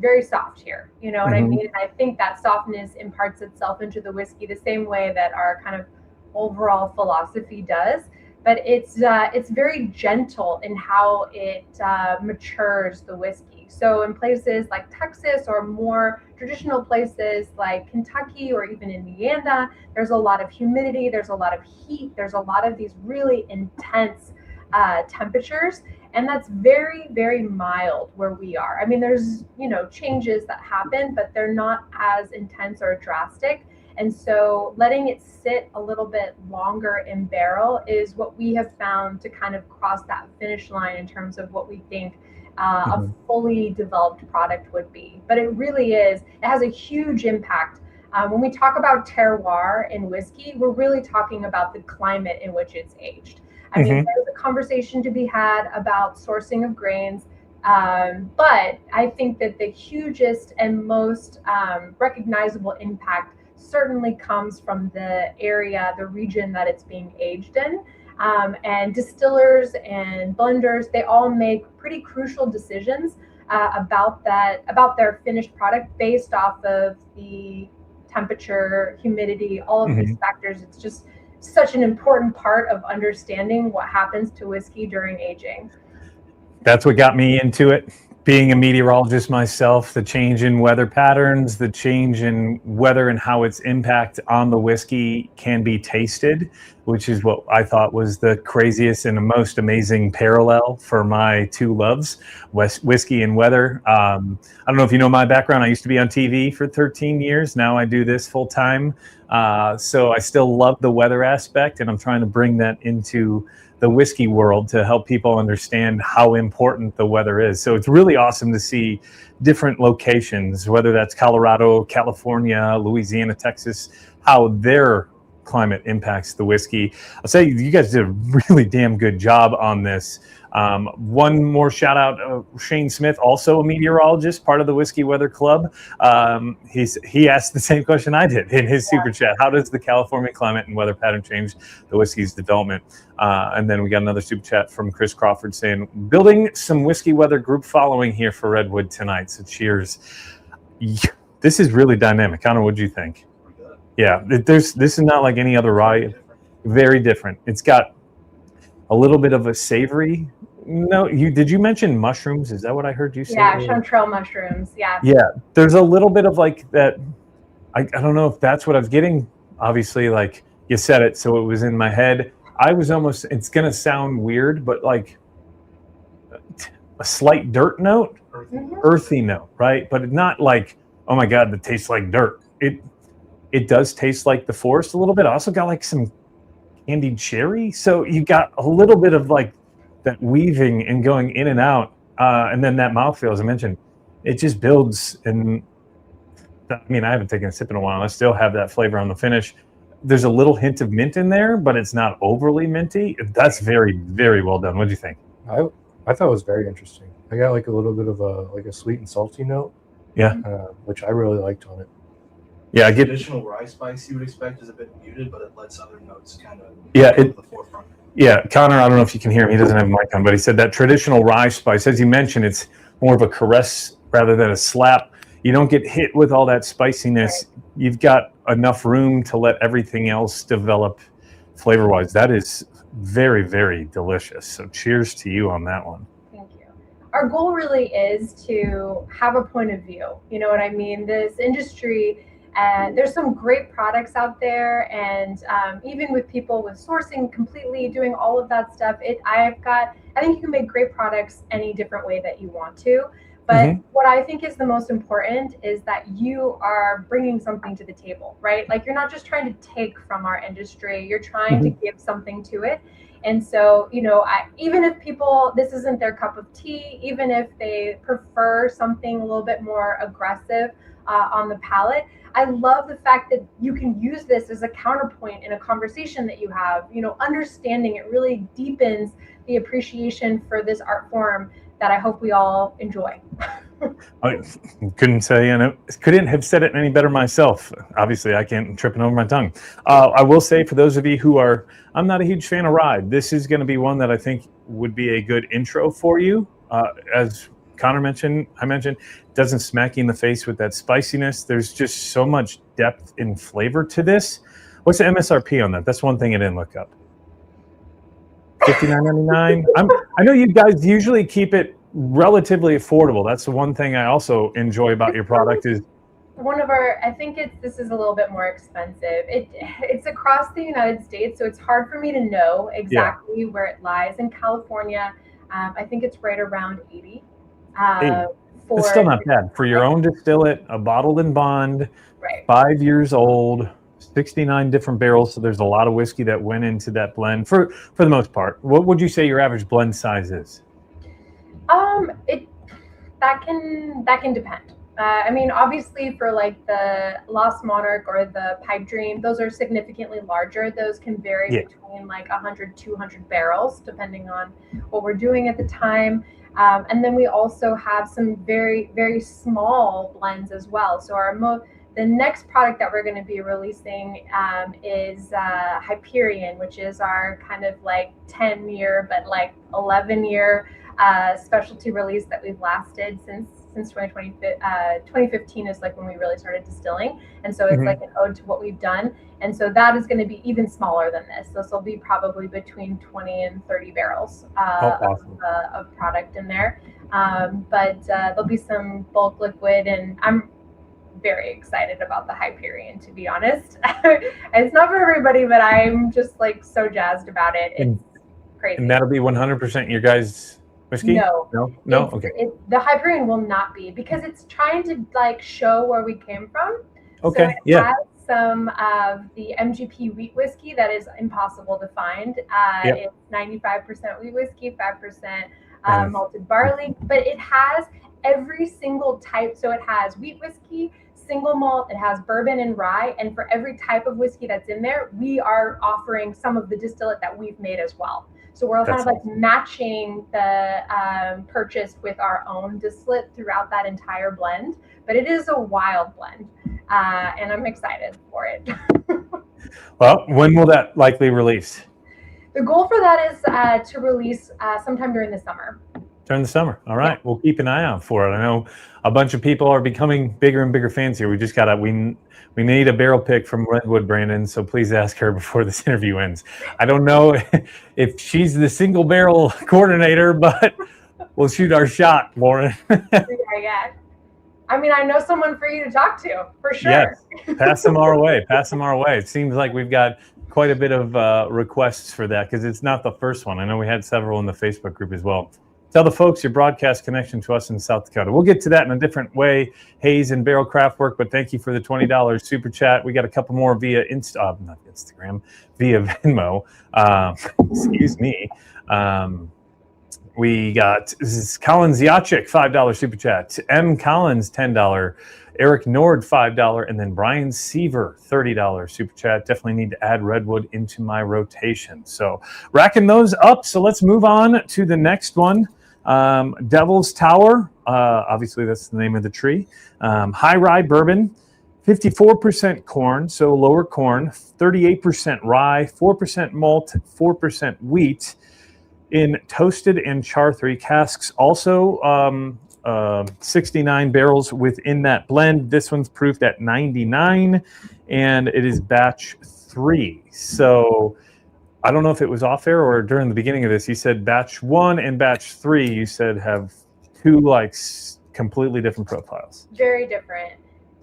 very soft here. You know what I mean? I think that softness imparts itself into the whiskey the same way that our kind of overall philosophy does. But it's very gentle in how it matures the whiskey. So in places like Texas or more traditional places like Kentucky or even Indiana, there's a lot of humidity, there's a lot of heat, there's a lot of these really intense temperatures, and that's very, very mild where we are. I mean, there's, you know, changes that happen, but they're not as intense or drastic. And so letting it sit a little bit longer in barrel is what we have found to kind of cross that finish line in terms of what we think a fully developed product would be. But it really is, it has a huge impact. When we talk about terroir in whiskey, we're really talking about the climate in which it's aged. I mean, there's a conversation to be had about sourcing of grains, but I think that the hugest and most recognizable impact certainly comes from the area, the region that it's being aged in. And distillers and blenders, they all make pretty crucial decisions about their finished product based off of the temperature, humidity, all of these factors. It's just such an important part of understanding what happens to whiskey during aging. That's what got me into it. Being a meteorologist myself, the change in weather patterns, the change in weather and how its impact on the whiskey can be tasted, which is what I thought was the craziest and the most amazing parallel for my two loves, whiskey and weather. I don't know if you know my background. I used to be on TV for 13 years. Now I do this full time. So I still love the weather aspect, and I'm trying to bring that into the whiskey world to help people understand how important the weather is. So it's really awesome to see different locations, whether that's Colorado, California, Louisiana, Texas, how their climate impacts the whiskey. I'll say you guys did a really damn good job on this. One more shout out, Shane Smith, also a meteorologist, part of the Whiskey Weather Club. He asked the same question I did in his super chat. How does the California climate and weather pattern change the whiskey's development? And then we got another super chat from Chris Crawford saying, building some Whiskey Weather group following here for Redwood tonight. So cheers. This is really dynamic. Connor, what do you think? Yeah, this is not like any other rye. Very different. It's got a little bit of a savory. No, did you mention mushrooms? Is that what I heard you say? Yeah, chanterelle mushrooms. Yeah. Yeah, there's a little bit of like that. I don't know if that's what I was getting. Obviously, like you said it, so it was in my head. I was almost, it's going to sound weird, but like a slight dirt note, earthy note, right? But not like, oh my God, that tastes like dirt. It does taste like the forest a little bit. I also got like some candied cherry. So you got a little bit of like that weaving and going in and out. And then that mouthfeel, as I mentioned, it just builds. And I mean, I haven't taken a sip in a while. I still have that flavor on the finish. There's a little hint of mint in there, but it's not overly minty. That's very, very well done. What do you think? I thought it was very interesting. I got like a little bit of a sweet and salty note. Yeah. Which I really liked on it. Yeah, I get traditional rye spice you would expect is a bit muted, but it lets other notes kind of come to the forefront. Yeah, Connor, I don't know if you can hear him. He doesn't have a mic on, but he said that traditional rye spice, as you mentioned, it's more of a caress rather than a slap. You don't get hit with all that spiciness. You've got enough room to let everything else develop flavor-wise. That is very, very delicious. So cheers to you on that one. Thank you. Our goal really is to have a point of view. You know what I mean? This industry And there's some great products out there, and even with people with sourcing completely doing all of that stuff, I think you can make great products any different way that you want to. But what I think is the most important is that you are bringing something to the table, right? Like, you're not just trying to take from our industry, you're trying to give something to it. And so, even if this isn't their cup of tea, even if they prefer something a little bit more aggressive on the palate, I love the fact that you can use this as a counterpoint in a conversation that you have. Understanding it really deepens the appreciation for this art form that I hope we all enjoy. I couldn't have said it any better myself. Obviously, I can't tripping over my tongue. I will say, for those of you I'm not a huge fan of rye. This is going to be one that I think would be a good intro for you. As Connor mentioned, doesn't smack you in the face with that spiciness. There's just so much depth in flavor to this. What's the MSRP on that? That's one thing I didn't look up. $59.99. I know you guys usually keep it relatively affordable. That's the one thing I also enjoy about your product is I think this is a little bit more expensive. It's across the United States, so it's hard for me to know exactly where it lies. In California, I think it's right around 80. It's still not bad for your own distillate, a bottled in bond, right. 5 years old, 69 different barrels. So there's a lot of whiskey that went into that blend for the most part. What would you say your average blend size is? That can depend. Obviously, for like the Lost Monarch or the Pipe Dream, those are significantly larger. Those can vary between like 100, 200 barrels, depending on what we're doing at the time. And then we also have some very, very small blends as well. So the next product that we're going to be releasing is Hyperion, which is our kind of like 10-year, but like 11-year specialty release that we've lasted since 2015 is like when we really started distilling. And so it's like an ode to what we've done. And so that is going to be even smaller than this. This will be probably between 20 and 30 barrels of product in there. But there'll be some bulk liquid, and I'm very excited about the Hyperion, to be honest. It's not for everybody, but I'm just like so jazzed about it. It's crazy. And that'll be 100% your guys' whiskey? No. Okay. The Hyperion will not be, because it's trying to like show where we came from. Okay. So it has some of the MGP wheat whiskey that is impossible to find. It's 95% wheat whiskey, 5% malted barley, but it has every single type. So it has wheat whiskey, single malt, it has bourbon and rye, and for every type of whiskey that's in there, we are offering some of the distillate that we've made as well. So we're kind of like matching the purchase with our own distillate throughout that entire blend. But it is a wild blend, and I'm excited for it. Well, when will that likely release? The goal for that is to release sometime during the summer. During the summer. All right. Yeah. We'll keep an eye out for it. I know a bunch of people are becoming bigger and bigger fans here. We just got we need a barrel pick from Redwood, Brandon, so please ask her before this interview ends. I don't know if she's the single barrel coordinator, but we'll shoot our shot, Lauren. Yeah. I know someone for you to talk to, for sure. Yes. Pass them our way. It seems like we've got quite a bit of requests for that, because it's not the first one. I know we had several in the Facebook group as well. Tell the folks your broadcast connection to us in South Dakota. We'll get to that in a different way, Hayes and Barrel Craftwork, but thank you for the $20 super chat. We got a couple more via Instagram, via Venmo. Excuse me. We got, this is Collins Yachik, $5 super chat. M. Collins, $10. Eric Nord, $5. And then Brian Seaver, $30 super chat. Definitely need to add Redwood into my rotation. So racking those up. So let's move on to the next one. Devil's Tower. Obviously, that's the name of the tree. High rye bourbon. 54% corn, so lower corn. 38% rye. 4% malt. 4% wheat. In toasted and char 3 casks. Also 69 barrels within that blend. This one's proofed at 99, and it is batch 3. So I don't know if it was off air or during the beginning of this. You said batch 1 and batch 3, you said have two like completely different profiles. Very different.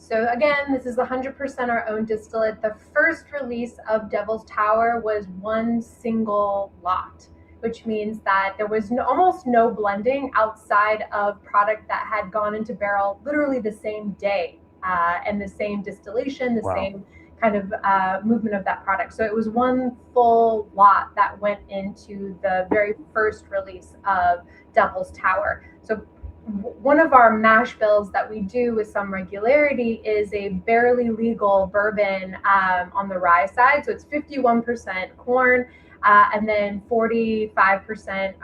So again, this is 100% our own distillate. The first release of Devil's Tower was one single lot, which means that there was almost no blending outside of product that had gone into barrel literally the same day, and the same distillation, the same kind of movement of that product. So it was one full lot that went into the very first release of Devil's Tower. So one of our mash bills that we do with some regularity is a barely legal bourbon on the rye side. So it's 51% corn, and then 45%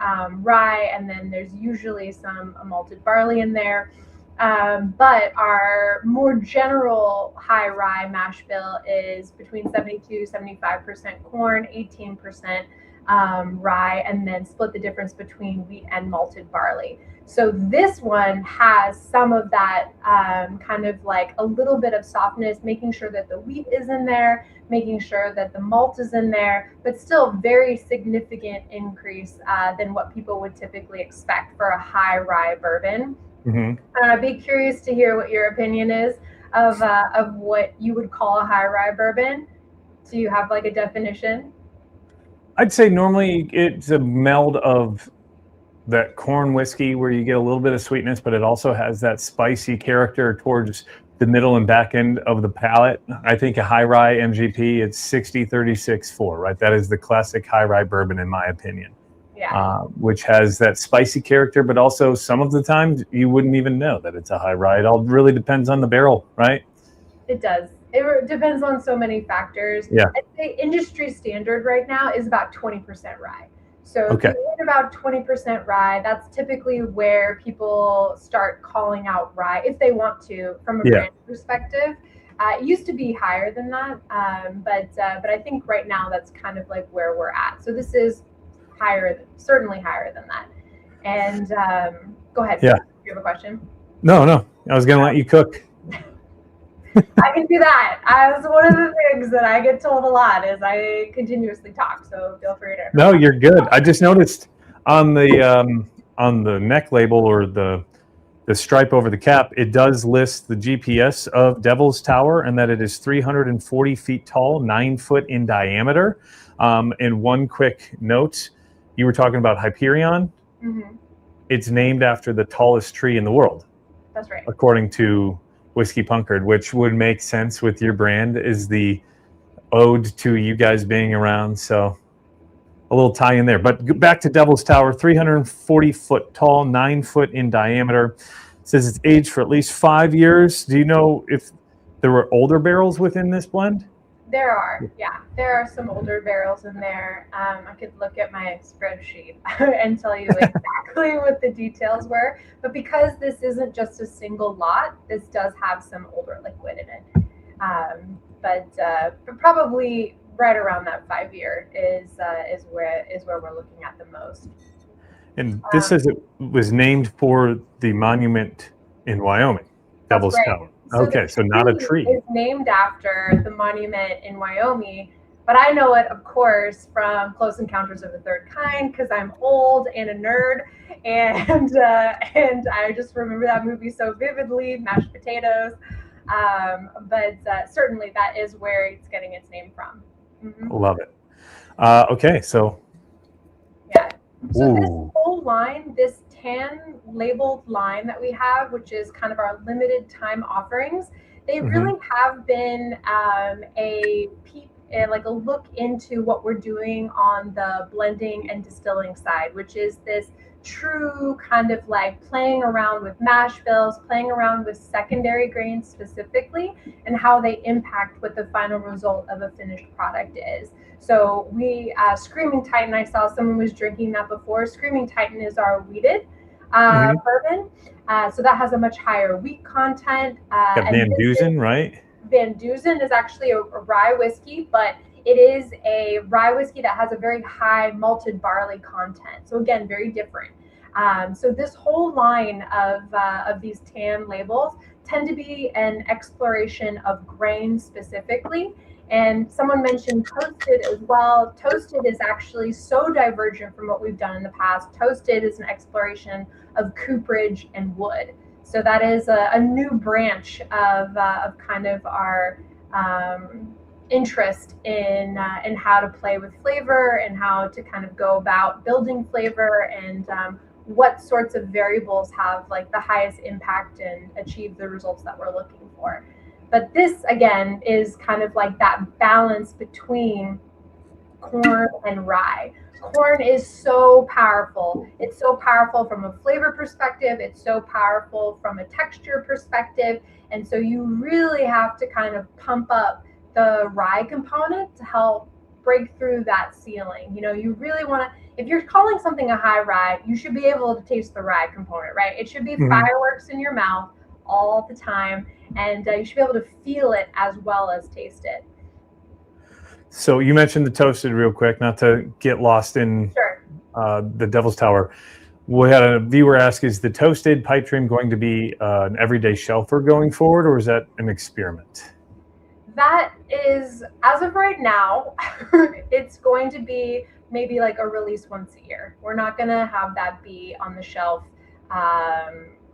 rye, and then there's usually some malted barley in there. But our more general high rye mash bill is between 72-75% corn, 18% rye, and then split the difference between wheat and malted barley. So this one has some of that kind of like a little bit of softness, making sure that the wheat is in there, making sure that the malt is in there, but still very significant increase than what people would typically expect for a high rye bourbon. I'd be curious to hear what your opinion is of what you would call a high rye bourbon. Do you have like a definition? I'd say normally it's a meld of that corn whiskey where you get a little bit of sweetness, but it also has that spicy character towards the middle and back end of the palate. I think a high rye MGP, it's 60-36-4, right? That is the classic high rye bourbon in my opinion. Yeah. Which has that spicy character, but also some of the times you wouldn't even know that it's a high rye. It all really depends on the barrel, right? It does. It depends on so many factors. Yeah. I'd say industry standard right now is about 20% rye. So if you hit about 20% rye, that's typically where people start calling out rye if they want to from a brand perspective. It used to be higher than that, but I think right now that's kind of like where we're at. So this is higher, certainly higher than that. And go ahead. Yeah. You have a question? No. I was going to let you cook. I can do that. As one of the things that I get told a lot is I continuously talk. So feel free to. No, you're good. I just noticed on the neck label or the stripe over the cap, it does list the GPS of Devil's Tower and that it is 340 feet tall, 9 foot in diameter. And one quick note, you were talking about Hyperion. Mm-hmm. It's named after the tallest tree in the world. That's right. According to Whiskey Punkard, which would make sense with your brand, is the ode to you guys being around. So a little tie in there. But back to Devil's Tower, 340 foot tall, 9 foot in diameter. It says it's aged for at least 5 years. Do you know if there were older barrels within this blend? There are, yeah. There are some older barrels in there. I could look at my spreadsheet and tell you exactly what the details were. But because this isn't just a single lot, this does have some older liquid in it. But probably right around that 5 year is where we're looking at the most. And this says it was named for the monument in Wyoming, Devil's Tower. Okay, so not a tree. It's named after the monument in Wyoming, but I know it, of course, from Close Encounters of the Third Kind because I'm old and a nerd, and I just remember that movie so vividly. Mashed potatoes, but certainly that is where it's getting its name from. Mm-hmm. Love it. Okay, so yeah. So this whole line, this tan labeled line that we have, which is kind of our limited time offerings, they really have been a peep and like a look into what we're doing on the blending and distilling side, which is this true kind of like playing around with mash bills, playing around with secondary grains specifically, and how they impact what the final result of a finished product is. So we, Screaming Titan, I saw someone was drinking that before. Screaming Titan is our wheated bourbon. So that has a much higher wheat content. Van Dusen, right? Van Dusen is actually a rye whiskey, but it is a rye whiskey that has a very high malted barley content. So again, very different. So this whole line of these tan labels tend to be an exploration of grain specifically. And someone mentioned toasted as well. Toasted is actually so divergent from what we've done in the past. Toasted is an exploration of cooperage and wood. So that is a new branch of kind of our interest in how to play with flavor and how to kind of go about building flavor and what sorts of variables have like the highest impact and achieve the results that we're looking for. But this again is kind of like that balance between corn and rye. Corn is so powerful. It's so powerful from a flavor perspective. It's so powerful from a texture perspective. And so you really have to kind of pump up the rye component to help break through that ceiling. You know, you really want to, if you're calling something a high rye, you should be able to taste the rye component, right? It should be fireworks in your mouth all the time, and you should be able to feel it as well as taste it. So you mentioned the toasted real quick, not to get lost in the Devil's Tower. We had a viewer ask, is the toasted pipe dream going to be an everyday shelfer going forward, or is that an experiment? That is, as of right now, it's going to be maybe like a release once a year. We're not going to have that be on the shelf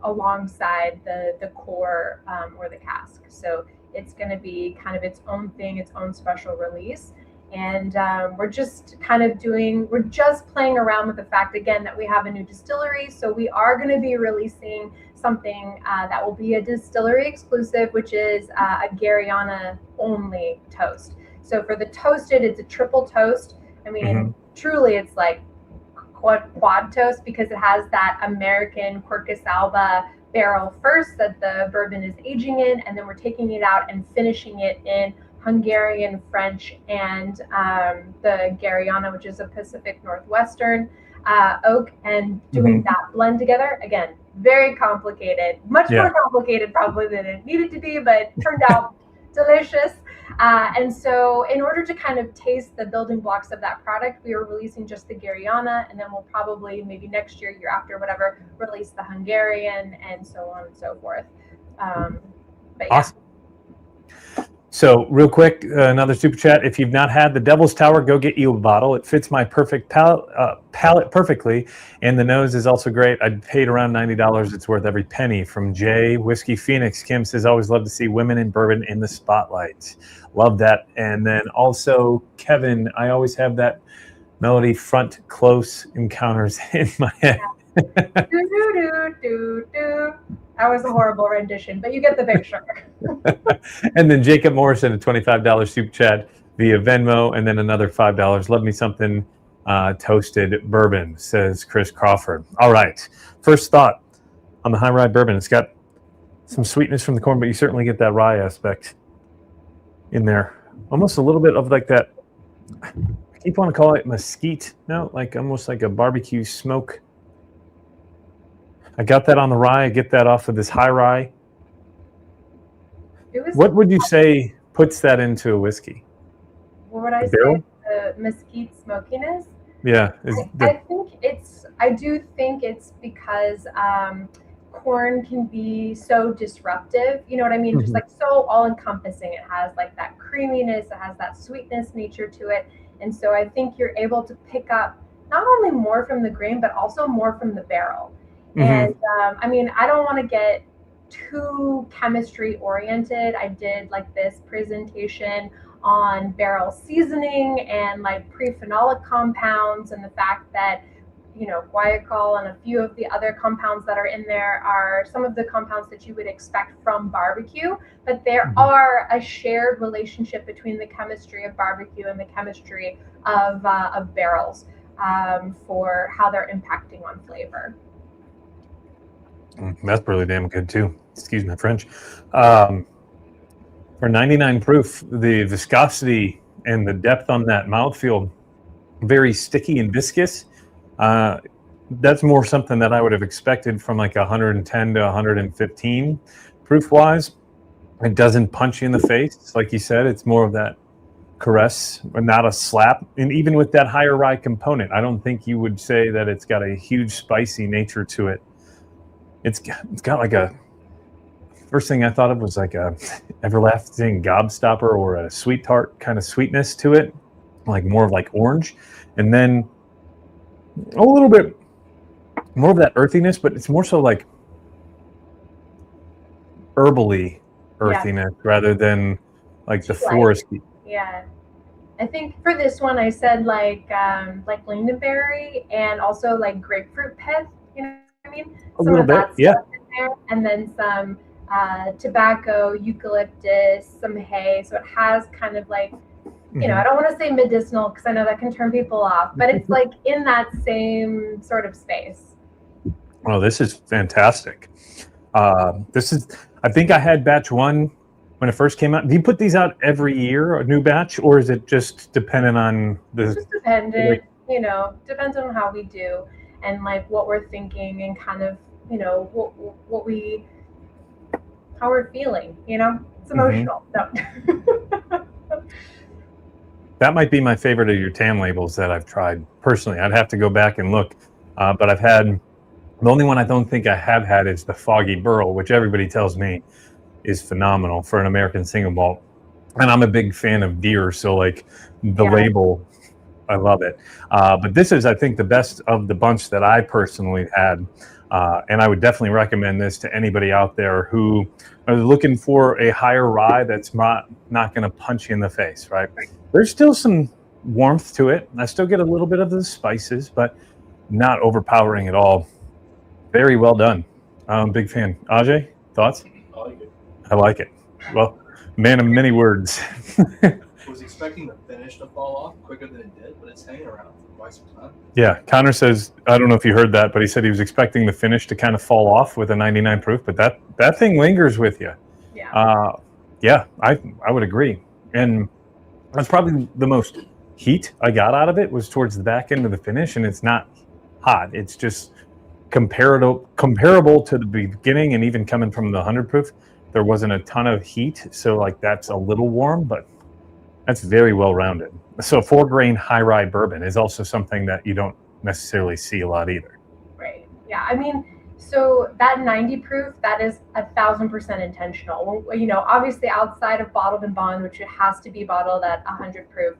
alongside the core or the cask. So it's going to be kind of its own thing, its own special release. And we're just playing around with the fact, again, that we have a new distillery. So we are going to be releasing something that will be a distillery exclusive, which is a Gariana only toast. So for the toasted, it's a triple toast. I mean, truly, it's like quad toast because it has that American Quercus Alba barrel first that the bourbon is aging in, and then we're taking it out and finishing it in Hungarian, French, and the Gariana, which is a Pacific Northwestern oak, and doing that blend together. Again, very complicated, much more complicated probably than it needed to be, but turned out delicious. And so in order to kind of taste the building blocks of that product, we are releasing just the Gariana, and then we'll probably maybe next year, year after, whatever, release the Hungarian and so on and so forth. But yeah. Awesome. So real quick, another super chat. If you've not had the Devil's Tower, go get you a bottle. It fits my perfect palate perfectly, and the nose is also great. I paid around $90. It's worth every penny. From Jay, Whiskey Phoenix. Kim says, always love to see women in bourbon in the spotlight. Love that. And then also Kevin, I always have that melody front close encounters in my head. That was a horrible rendition, but you get the picture. And then Jacob Morrison, a $25 super chat via Venmo, and then another $5. Love me something toasted bourbon, says Chris Crawford. All right. First thought on the high rye bourbon. It's got some sweetness from the corn, but you certainly get that rye aspect in there. Almost a little bit of like that, I keep wanting to call it mesquite. No, like almost like a barbecue smoke. I got that on the rye. I get that off of this high rye. What would you say puts that into a whiskey? What would I say? The mesquite smokiness? Yeah. I do think it's because corn can be so disruptive. You know what I mean? Just like so all-encompassing. It has like that creaminess. It has that sweetness nature to it. And so I think you're able to pick up not only more from the grain, but also more from the barrel. And I mean, I don't want to get too chemistry oriented. I did like this presentation on barrel seasoning and like prephenolic compounds, and the fact that, you know, guaiacol and a few of the other compounds that are in there are some of the compounds that you would expect from barbecue, but there are a shared relationship between the chemistry of barbecue and the chemistry of barrels for how they're impacting on flavor. That's really damn good too. Excuse my French. For 99 proof, the viscosity and the depth on that mouthfeel, very sticky and viscous. That's more something that I would have expected from like 110 to 115 proof wise. It doesn't punch you in the face. Like you said, it's more of that caress, but not a slap. And even with that higher rye component, I don't think you would say that it's got a huge spicy nature to it. It's got like a, first thing I thought of was like a everlasting gobstopper or a sweet tart kind of sweetness to it, like more of like orange, and then a little bit more of that earthiness, but it's more so like herbally earthiness rather than like the foresty. Yeah. I think for this one, I said like lingonberry and also like grapefruit pith. You know what I mean? A little bit, yeah. In there, and then some tobacco, eucalyptus, some hay. So it has kind of like, you know, I don't want to say medicinal because I know that can turn people off, but it's like in that same sort of space. Oh, this is fantastic. This is, I think I had batch 1 when it first came out. Do you put these out every year, a new batch, or is it just dependent on the? It's just dependent, you know, depends on how we do and like what we're thinking and kind of, you know, how we're feeling, you know, it's emotional. That might be my favorite of your tan labels that I've tried personally. I'd have to go back and look, but I've had, the only one I don't think I have had is the Foggy Burl, which everybody tells me is phenomenal for an American single malt. And I'm a big fan of deer, so like the label, I love it. But this is, I think, the best of the bunch that I personally had. And I would definitely recommend this to anybody out there who are looking for a higher rye that's not going to punch you in the face, right? There's still some warmth to it. I still get a little bit of the spices, but not overpowering at all. Very well done. Big fan. Ajay, thoughts? I like it. I like it. Well, man of many words. I was expecting the finish to fall off quicker than it did, but it's hanging around for quite some time. Yeah, Connor says, I don't know if you heard that, but he said he was expecting the finish to kind of fall off with a 99 proof, but that thing lingers with you. Yeah. Yeah, I would agree. And that's probably the most heat I got out of it was towards the back end of the finish, and it's not hot. It's just comparable to the beginning, and even coming from the 100 proof, there wasn't a ton of heat. So like that's a little warm, but that's very well rounded. So 4-grain high rye bourbon is also something that you don't necessarily see a lot either. Right. Yeah. I mean, so that 90 proof, that is 1,000% intentional. You know, obviously outside of bottled and bond, which it has to be bottled at 100 proof,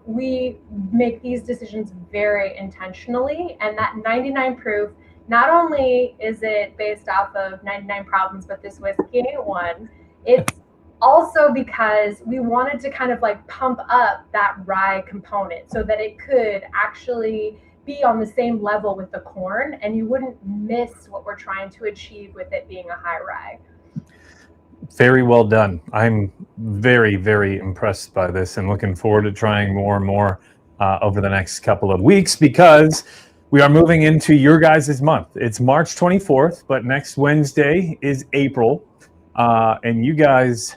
we make these decisions very intentionally. And that 99 proof, not only is it based off of 99 problems, but this whiskey ain't one. It's also because we wanted to kind of like pump up that rye component so that it could actually be on the same level with the corn, and you wouldn't miss what we're trying to achieve with it being a high rye. Very well done. I'm very, very impressed by this and looking forward to trying more and more over the next couple of weeks, because we are moving into your guys' month. It's March 24th, but next Wednesday is April, and you guys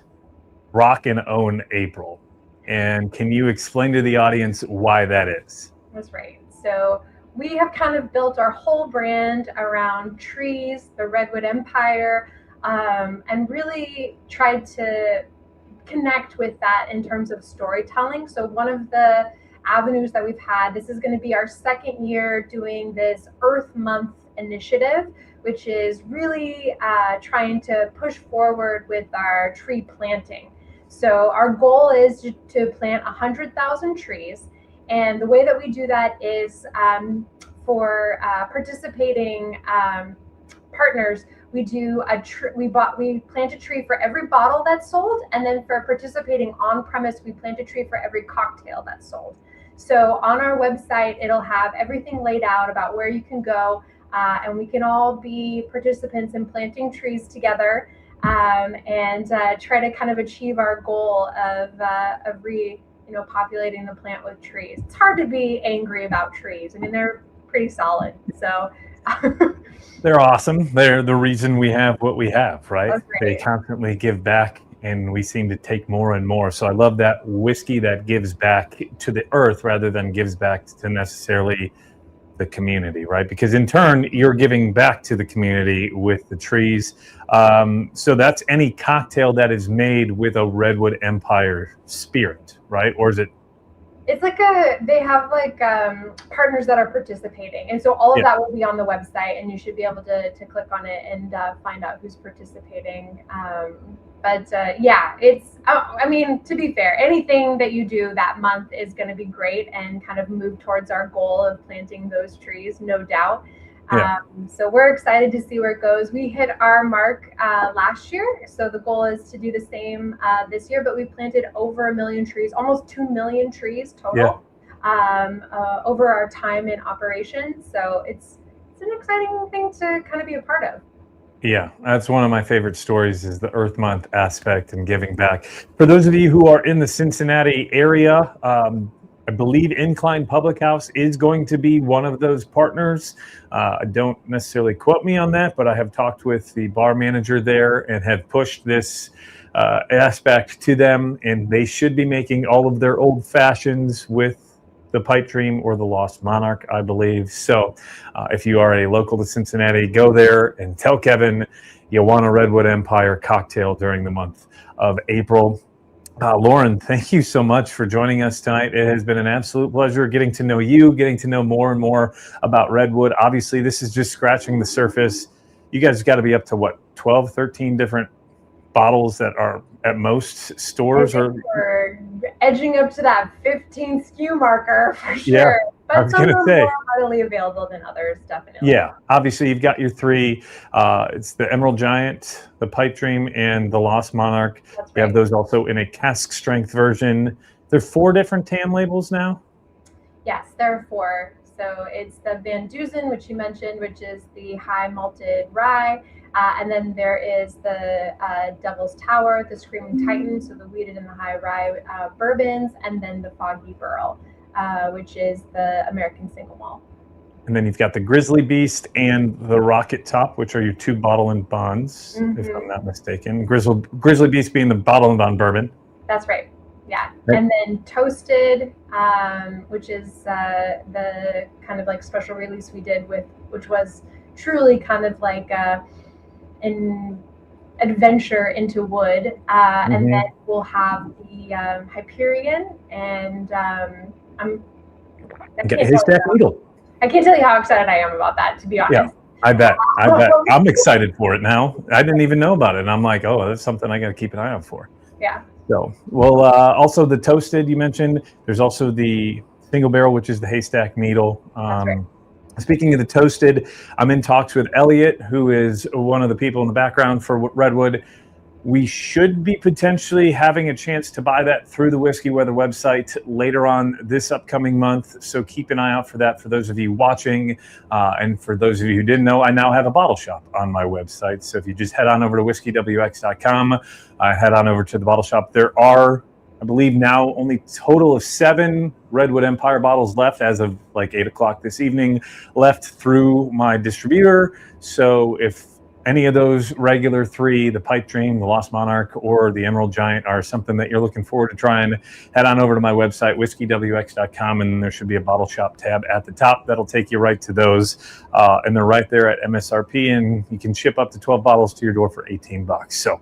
rock and own April. And can you explain to the audience why that is? That's right. So we have kind of built our whole brand around trees, the Redwood Empire, and really tried to connect with that in terms of storytelling. So one of the avenues that we've had, this is going to be our second year doing this Earth Month initiative, which is really trying to push forward with our tree planting. So our goal is to plant 100,000 trees. And the way that we do that is for participating partners, we plant a tree for every bottle that's sold, and then for participating on premise, we plant a tree for every cocktail that's sold. So on our website, it'll have everything laid out about where you can go, and we can all be participants in planting trees together, and try to kind of achieve our goal of populating the plant with trees. It's hard to be angry about trees. I mean, they're pretty solid. So they're awesome. They're the reason we have what we have, right? That's right. They constantly give back, and we seem to take more and more. So I love that whiskey that gives back to the earth rather than gives back to necessarily the community, right? Because in turn, you're giving back to the community with the trees. So that's any cocktail that is made with a Redwood Empire spirit, right? Or is it? It's like they have like partners that are participating. And so all of that will be on the website, and you should be able to click on it and find out who's participating. It's, I mean, to be fair, anything that you do that month is going to be great and kind of move towards our goal of planting those trees, no doubt. Yeah. So we're excited to see where it goes. We hit our mark last year, so the goal is to do the same this year. But we planted over 1 million trees, almost 2 million trees total, over our time in operation. So it's an exciting thing to kind of be a part of. Yeah, that's one of my favorite stories is the Earth Month aspect and giving back. For those of you who are in the Cincinnati area, I believe Incline Public House is going to be one of those partners. Don't necessarily quote me on that, but I have talked with the bar manager there and have pushed this aspect to them, and they should be making all of their old fashions with the Pipe Dream or the Lost Monarch, I believe. So if you are a local to Cincinnati, go there and tell Kevin you want a Redwood Empire cocktail during the month of April. Lauren, thank you so much for joining us tonight. It has been an absolute pleasure getting to know you, getting to know more and more about Redwood. Obviously, this is just scratching the surface. You guys got to be up to what, 12, 13 different bottles that are at most stores? We're edging up to that 15 SKU marker for sure. Yeah, but some are more readily available than others, definitely. Yeah, obviously you've got your three. It's the Emerald Giant, the Pipe Dream, and the Lost Monarch. That's We have those also in a cask strength version. There are 4 different tan labels now? Yes, there are 4. So it's the Van Dusen, which you mentioned, which is the high malted rye. And then there is the Devil's Tower, the Screaming Titan, so the wheated and the high rye bourbons, and then the Foggy Burl, which is the American single malt. And then you've got the Grizzly Beast and the Rocket Top, which are your 2 bottle and bonds, if I'm not mistaken. Grizzly Beast being the bottle and bond bourbon. That's right. Yeah. Right. And then Toasted, which is the kind of like special release we did with, which was truly kind of like an adventure into wood. And then we'll have the Hyperion and Haystack Needle. I can't tell you how excited I am about that, to be honest. Yeah, I bet. I'm excited for it now. I didn't even know about it. And I'm like, oh, that's something I got to keep an eye out for. Yeah. So, well, also the Toasted you mentioned. There's also the single barrel, which is the Haystack Needle. That's right. Speaking of the Toasted, I'm in talks with Elliot, who is one of the people in the background for Redwood. We should be potentially having a chance to buy that through the Whiskey Weather website later on this upcoming month. So keep an eye out for that for those of you watching. And for those of you who didn't know, I now have a bottle shop on my website. So if you just head on over to whiskeywx.com, head on over to the bottle shop. There are, I believe now, only total of 7 Redwood Empire bottles left as of like 8 o'clock this evening, left through my distributor. So if any of those regular 3, the Pipe Dream, the Lost Monarch, or the Emerald Giant are something that you're looking forward to trying, head on over to my website, whiskeywx.com, and there should be a bottle shop tab at the top. That'll take you right to those. And they're right there at MSRP, and you can ship up to 12 bottles to your door for $18. So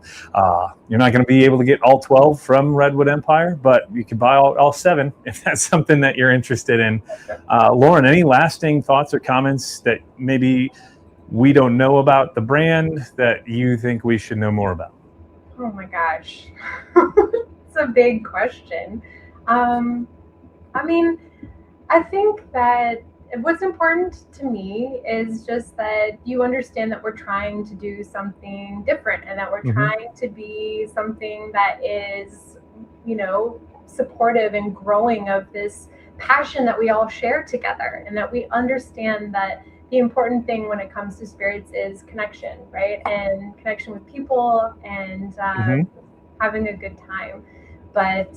you're not going to be able to get all 12 from Redwood Empire, but you can buy all 7 if that's something that you're interested in. Lauren, any lasting thoughts or comments that maybe we don't know about the brand that you think we should know more about? Oh my gosh. It's a big question. I mean, I think that what's important to me is just that you understand that we're trying to do something different and that we're trying to be something that is, you know, supportive and growing of this passion that we all share together, and that we understand that the important thing when it comes to spirits is connection, right? And connection with people and having a good time. But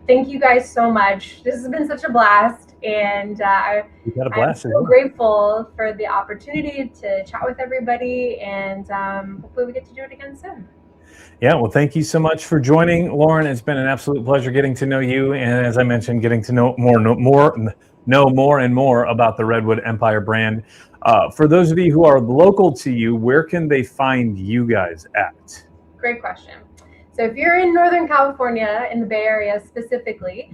thank you guys so much. This has been such a blast. And I'm so grateful for the opportunity to chat with everybody. And hopefully we get to do it again soon. Yeah, well, thank you so much for joining, Lauren. It's been an absolute pleasure getting to know you. And as I mentioned, getting to know more and more about the Redwood Empire brand. For those of you who are local to you, where can they find you guys at? Great question. So if you're in Northern California, in the Bay Area specifically,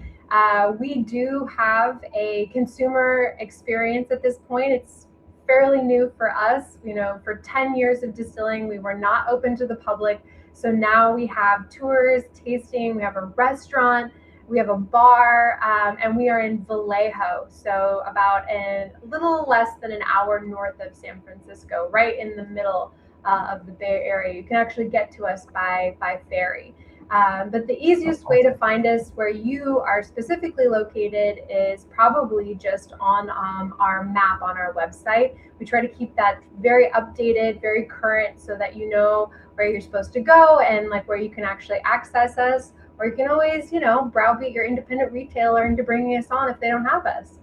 we do have a consumer experience at this point. It's fairly new for us. You know, for 10 years of distilling, we were not open to the public. So now we have tours, tasting, we have a restaurant. We have a bar, and we are in Vallejo, so about a little less than an hour north of San Francisco, right in the middle of the Bay Area. You can actually get to us by ferry. But the easiest way to find us where you are specifically located is probably just on our map on our website. We try to keep that very updated, very current, so that you know where you're supposed to go and like where you can actually access us. Or you can always, you know, browbeat your independent retailer into bringing us on if they don't have us.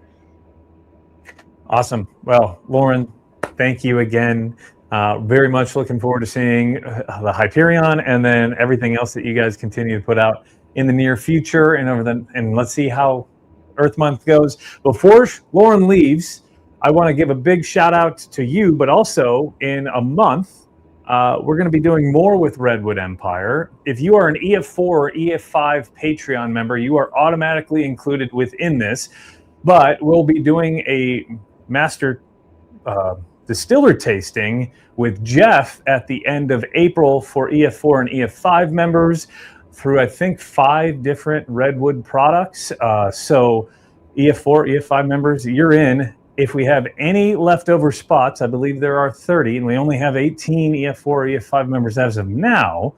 Awesome. Well, Lauren, thank you again. Very much looking forward to seeing the Hyperion and then everything else that you guys continue to put out in the near future and let's see how Earth Month goes. Before Lauren leaves, I want to give a big shout out to you, but also in a month, we're going to be doing more with Redwood Empire. If you are an EF4 or EF5 Patreon member, you are automatically included within this, but we'll be doing a Master Distiller tasting with Jeff at the end of April for EF4 and EF5 members through, I think, 5 different Redwood products. So EF4, EF5 members, you're in. If we have any leftover spots, I believe there are 30, and we only have 18 EF4, EF5 members as of now,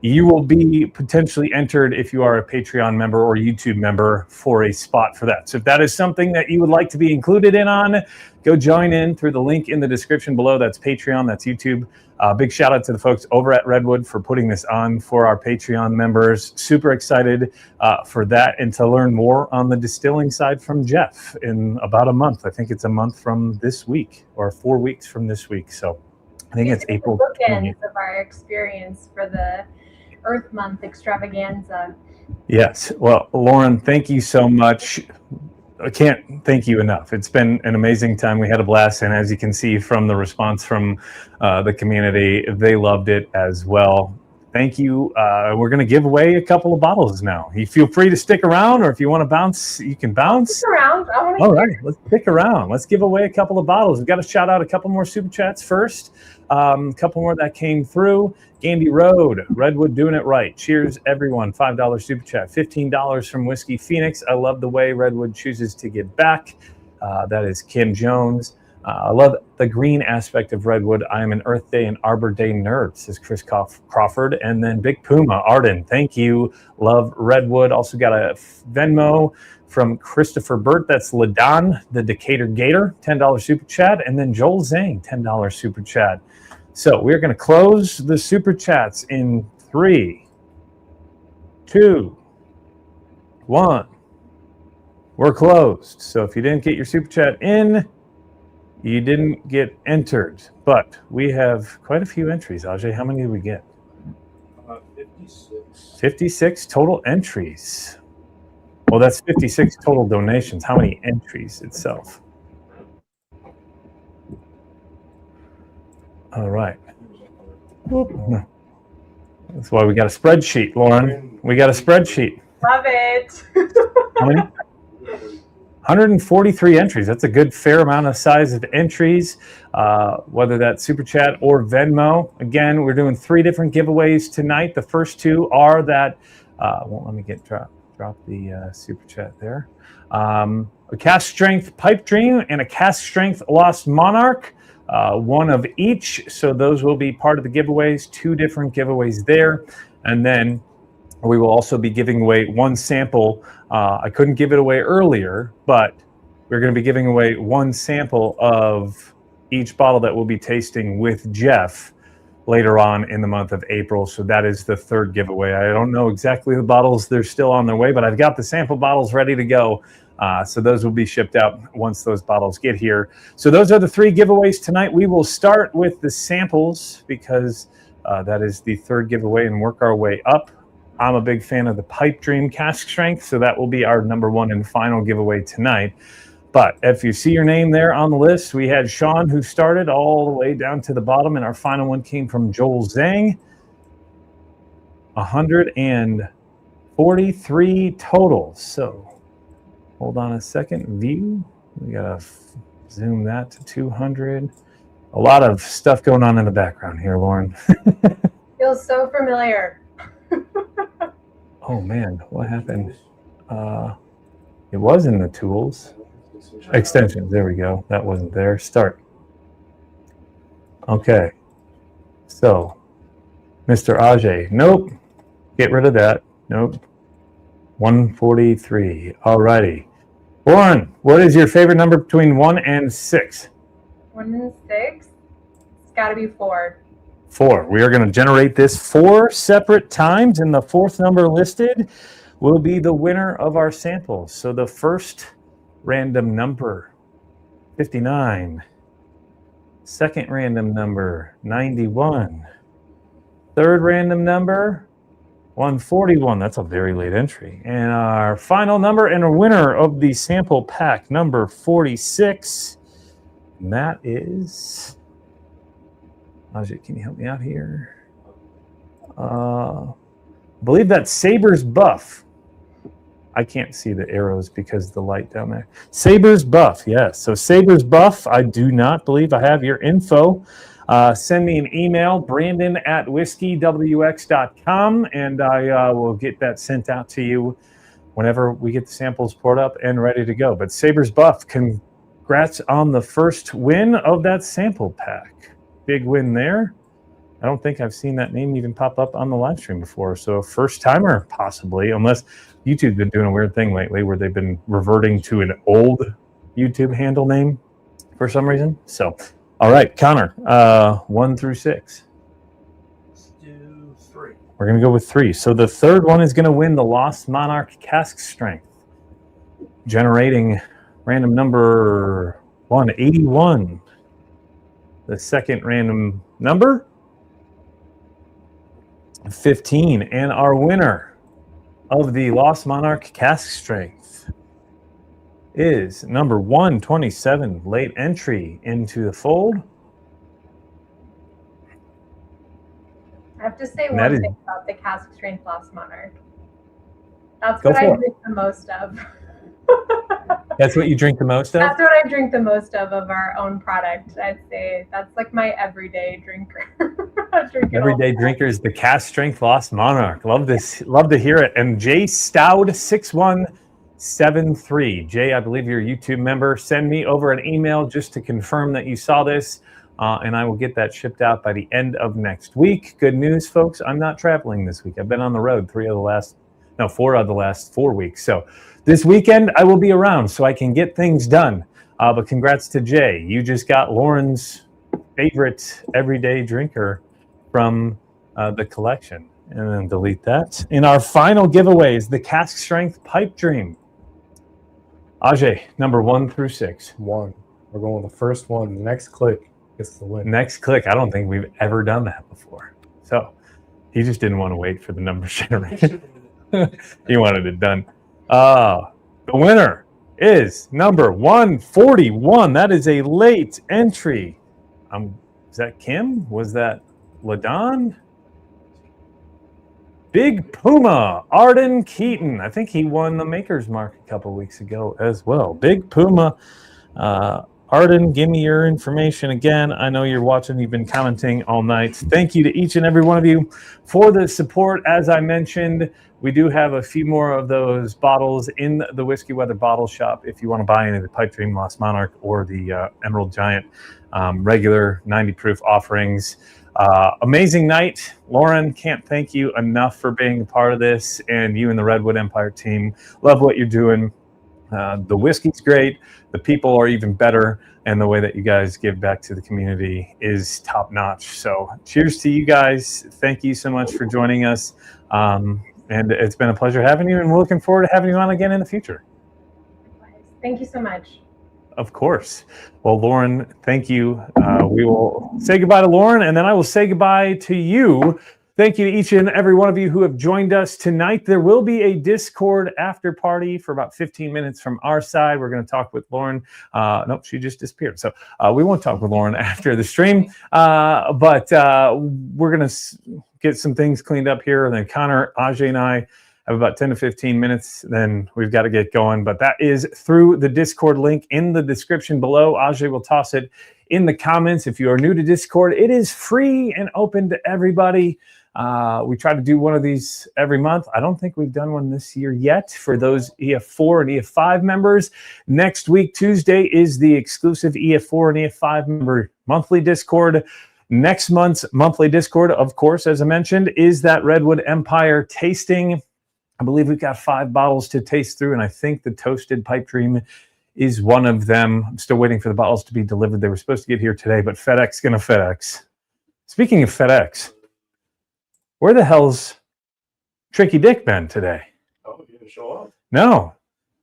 you will be potentially entered if you are a Patreon member or YouTube member for a spot for that. So if that is something that you would like to be included in on, go join in through the link in the description below. That's Patreon, that's YouTube. Big shout out to the folks over at Redwood for putting this on for our Patreon members. Super excited for that and to learn more on the distilling side from Jeff in about a month. I think it's a month from this week or 4 weeks from this week. So I think it's April 20th. Of our experience for the Earth Month extravaganza. Yes. Well, Lauren, thank you so much. I can't thank you enough. It's been an amazing time. We had a blast, and as you can see from the response from the community, they loved it as well. Thank you. We're going to give away a couple of bottles now. You feel free to stick around, or if you want to bounce, you can bounce. Stick around. I want to. All right, let's stick around. Let's give away a couple of bottles. We've got to shout out a couple more super chats first. A couple more that came through. Gandy Road, Redwood doing it right. Cheers, everyone. $5 super chat. $15 from Whiskey Phoenix. I love the way Redwood chooses to give back. That is Kim Jones. I love the green aspect of Redwood. I am an Earth Day and Arbor Day nerd, says Chris Crawford. And then Big Puma, Arden, thank you. Love Redwood. Also got a Venmo from Christopher Burt. That's Ladan, the Decatur Gator, $10 super chat. And then Joel Zhang, $10 super chat. So we're going to close the super chats in 3, 2, 1. We're closed. So if you didn't get your super chat in, you didn't get entered. But we have quite a few entries. Ajay, how many did we get? 56. 56 total entries. Well, that's 56 total donations. How many entries itself? All right. That's why we got a spreadsheet, Lauren. We got a spreadsheet. Love it. How many? 143 entries. That's a good fair amount of size of entries, whether that's Super Chat or Venmo. Again, we're doing 3 different giveaways tonight. The first 2 are that, well, let me get drop the Super Chat there. A Cask Strength Pipe Dream and a Cask Strength Lost Monarch. 1 of each. So those will be part of the giveaways. 2 different giveaways there. And then we will also be giving away 1 sample. I couldn't give it away earlier, but we're going to be giving away 1 sample of each bottle that we'll be tasting with Jeff later on in the month of April. So that is the 3rd giveaway. I don't know exactly the bottles. They're still on their way, but I've got the sample bottles ready to go. So those will be shipped out once those bottles get here. So those are the 3 giveaways tonight. We will start with the samples because that is the 3rd giveaway and work our way up. I'm a big fan of the Pipe Dream Cask Strength, so that will be our number 1 and final giveaway tonight. But if you see your name there on the list, we had Sean who started all the way down to the bottom, and our final one came from Joel Zhang. 143 total. So hold on a second. View. We got to zoom that to 200. A lot of stuff going on in the background here, Lauren. Feels so familiar. Oh, man. What happened? It was in the tools. Extensions, there we go. That wasn't there. Start. Okay. So, Mr. Ajay, nope. Get rid of that. Nope. 143. All righty. Lauren, what is your favorite number between 1 and 6? 1 and 6? It's got to be 4. 4. We are going to generate this 4 separate times, and the 4th number listed will be the winner of our samples. So the first random number, 59. Second random number, 91. Third random number, 141. That's a very late entry. And our final number and a winner of the sample pack, number 46. And that is... Ajay, can you help me out here? I believe that's Saber's Buff. I can't see the arrows because of the light down there. Saber's Buff, yes. So Saber's Buff, I do not believe I have your info. Send me an email, brandon@whiskeywx.com, and I will get that sent out to you whenever we get the samples poured up and ready to go. But Saber's Buff, congrats on the first win of that sample pack. Big win there. I don't think I've seen that name even pop up on the live stream before. So first timer, possibly, unless YouTube's been doing a weird thing lately where they've been reverting to an old YouTube handle name for some reason. So, all right, Connor, 1 through 6. Let's do 3. We're going to go with 3. So the third one is going to win the Lost Monarch Cask Strength, generating random number 181. The second random number, 15. And our winner of the Lost Monarch Cask Strength is number 127, late entry into the fold. I have to say one thing about the Cask Strength Lost Monarch. That's Go what I for it. drink the most of. That's what you drink the most of? That's what I drink the most of our own product. I'd say that's like my everyday drinker. Everyday drinker is the Cask Strength Lost Monarch. Love this. Love to hear it. And Jay Stout 6173. Jay, I believe you're a YouTube member. Send me over an email just to confirm that you saw this, and I will get that shipped out by the end of next week. Good news, folks. I'm not traveling this week. I've been on the road 4 of the last 4 weeks. So this weekend I will be around so I can get things done. But congrats to Jay. You just got Lauren's favorite everyday drinker from the collection. And then delete that. In our final giveaway is the Cask Strength Pipe Dream. Ajay, number 1 through 6. 1. We're going with the first one. The next click gets the win. Next click. I don't think we've ever done that before. So he just didn't want to wait for the number generation. He wanted it done. The winner is number 141. That is a late entry. Is that Kim? Was that LaDon? Big Puma, Arden Keaton. I think he won the Maker's Mark a couple weeks ago as well. Big Puma. Arden, give me your information again. I know you're watching. You've been commenting all night. Thank you to each and every one of you for the support. As I mentioned, we do have a few more of those bottles in the Whiskey Weather bottle shop if you want to buy any of the Pipe Dream Lost Monarch or the Emerald Giant regular 90 proof offerings. Amazing night. Lauren, can't thank you enough for being a part of this, and you and the Redwood Empire team. Love what you're doing. The whiskey's great. The people are even better, and the way that you guys give back to the community is top notch. So cheers to you guys. Thank you so much for joining us. And it's been a pleasure having you, and we're looking forward to having you on again in the future. Thank you so much. Of course. Well, Lauren, thank you. We will say goodbye to Lauren, and then I will say goodbye to you. Thank you to each and every one of you who have joined us tonight. There will be a Discord after party for about 15 minutes from our side. We're going to talk with Lauren. Nope, she just disappeared. So we won't talk with Lauren after the stream. But we're going to get some things cleaned up here. And then Connor, Ajay, and I have about 10 to 15 minutes. Then we've got to get going. But that is through the Discord link in the description below. Ajay will toss it in the comments. If you are new to Discord, it is free and open to everybody. We try to do one of these every month. I don't think we've done one this year yet for those EF4 and EF5 members. Next week, Tuesday, is the exclusive EF4 and EF5 member monthly Discord. Next month's monthly Discord, of course, as I mentioned, is that Redwood Empire tasting. I believe we've got 5 bottles to taste through, and I think the Toasted Pipe Dream is one of them. I'm still waiting for the bottles to be delivered. They were supposed to get here today, but FedEx gonna FedEx. Speaking of FedEx, where the hell's Tricky Dick been today? Oh, you didn't show up? No.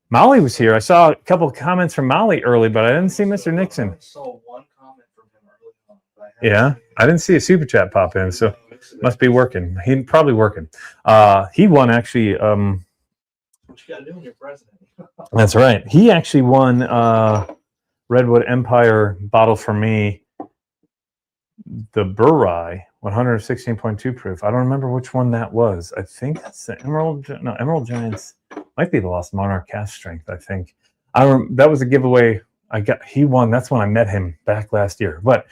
Molly was here. I saw a couple of comments from Molly early, but I didn't see Mr. Nixon. I saw one comment from him early on. Yeah, I didn't see a super chat pop in, so must be working. He's probably working. He won actually. What you gotta do when you're president? That's right. He actually won Redwood Empire bottle for me. The Burrai 116.2 proof. I don't remember which one that was. I think that's the Emerald Giants. Might be the Lost Monarch cast strength. I think. That was a giveaway. He won. That's when I met him back last year. But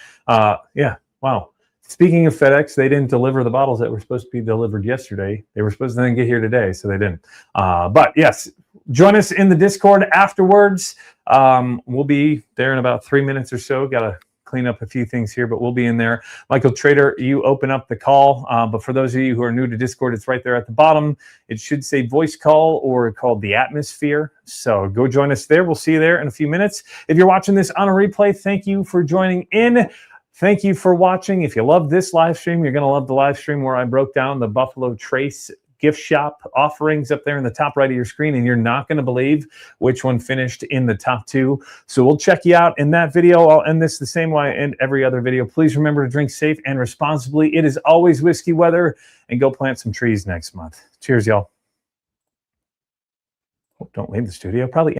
yeah, wow. Speaking of FedEx, they didn't deliver the bottles that were supposed to be delivered yesterday. They were supposed to then get here today, so they didn't. But yes, join us in the Discord afterwards. We'll be there in about 3 minutes or so. Got to clean up a few things here, but we'll be in there. Michael Trader, you open up the call. But for those of you who are new to Discord, it's right there at the bottom. It should say voice call or called the atmosphere. So go join us there. We'll see you there in a few minutes. If you're watching this on a replay, thank you for joining in. Thank you for watching. If you love this live stream, you're going to love the live stream where I broke down the Buffalo Trace gift shop offerings up there in the top right of your screen, and you're not going to believe which one finished in the top 2. So we'll check you out in that video. I'll end this the same way I end every other video. Please remember to drink safe and responsibly. It is always whiskey weather, and go plant some trees next month. Cheers, y'all. Oh, don't leave the studio. Probably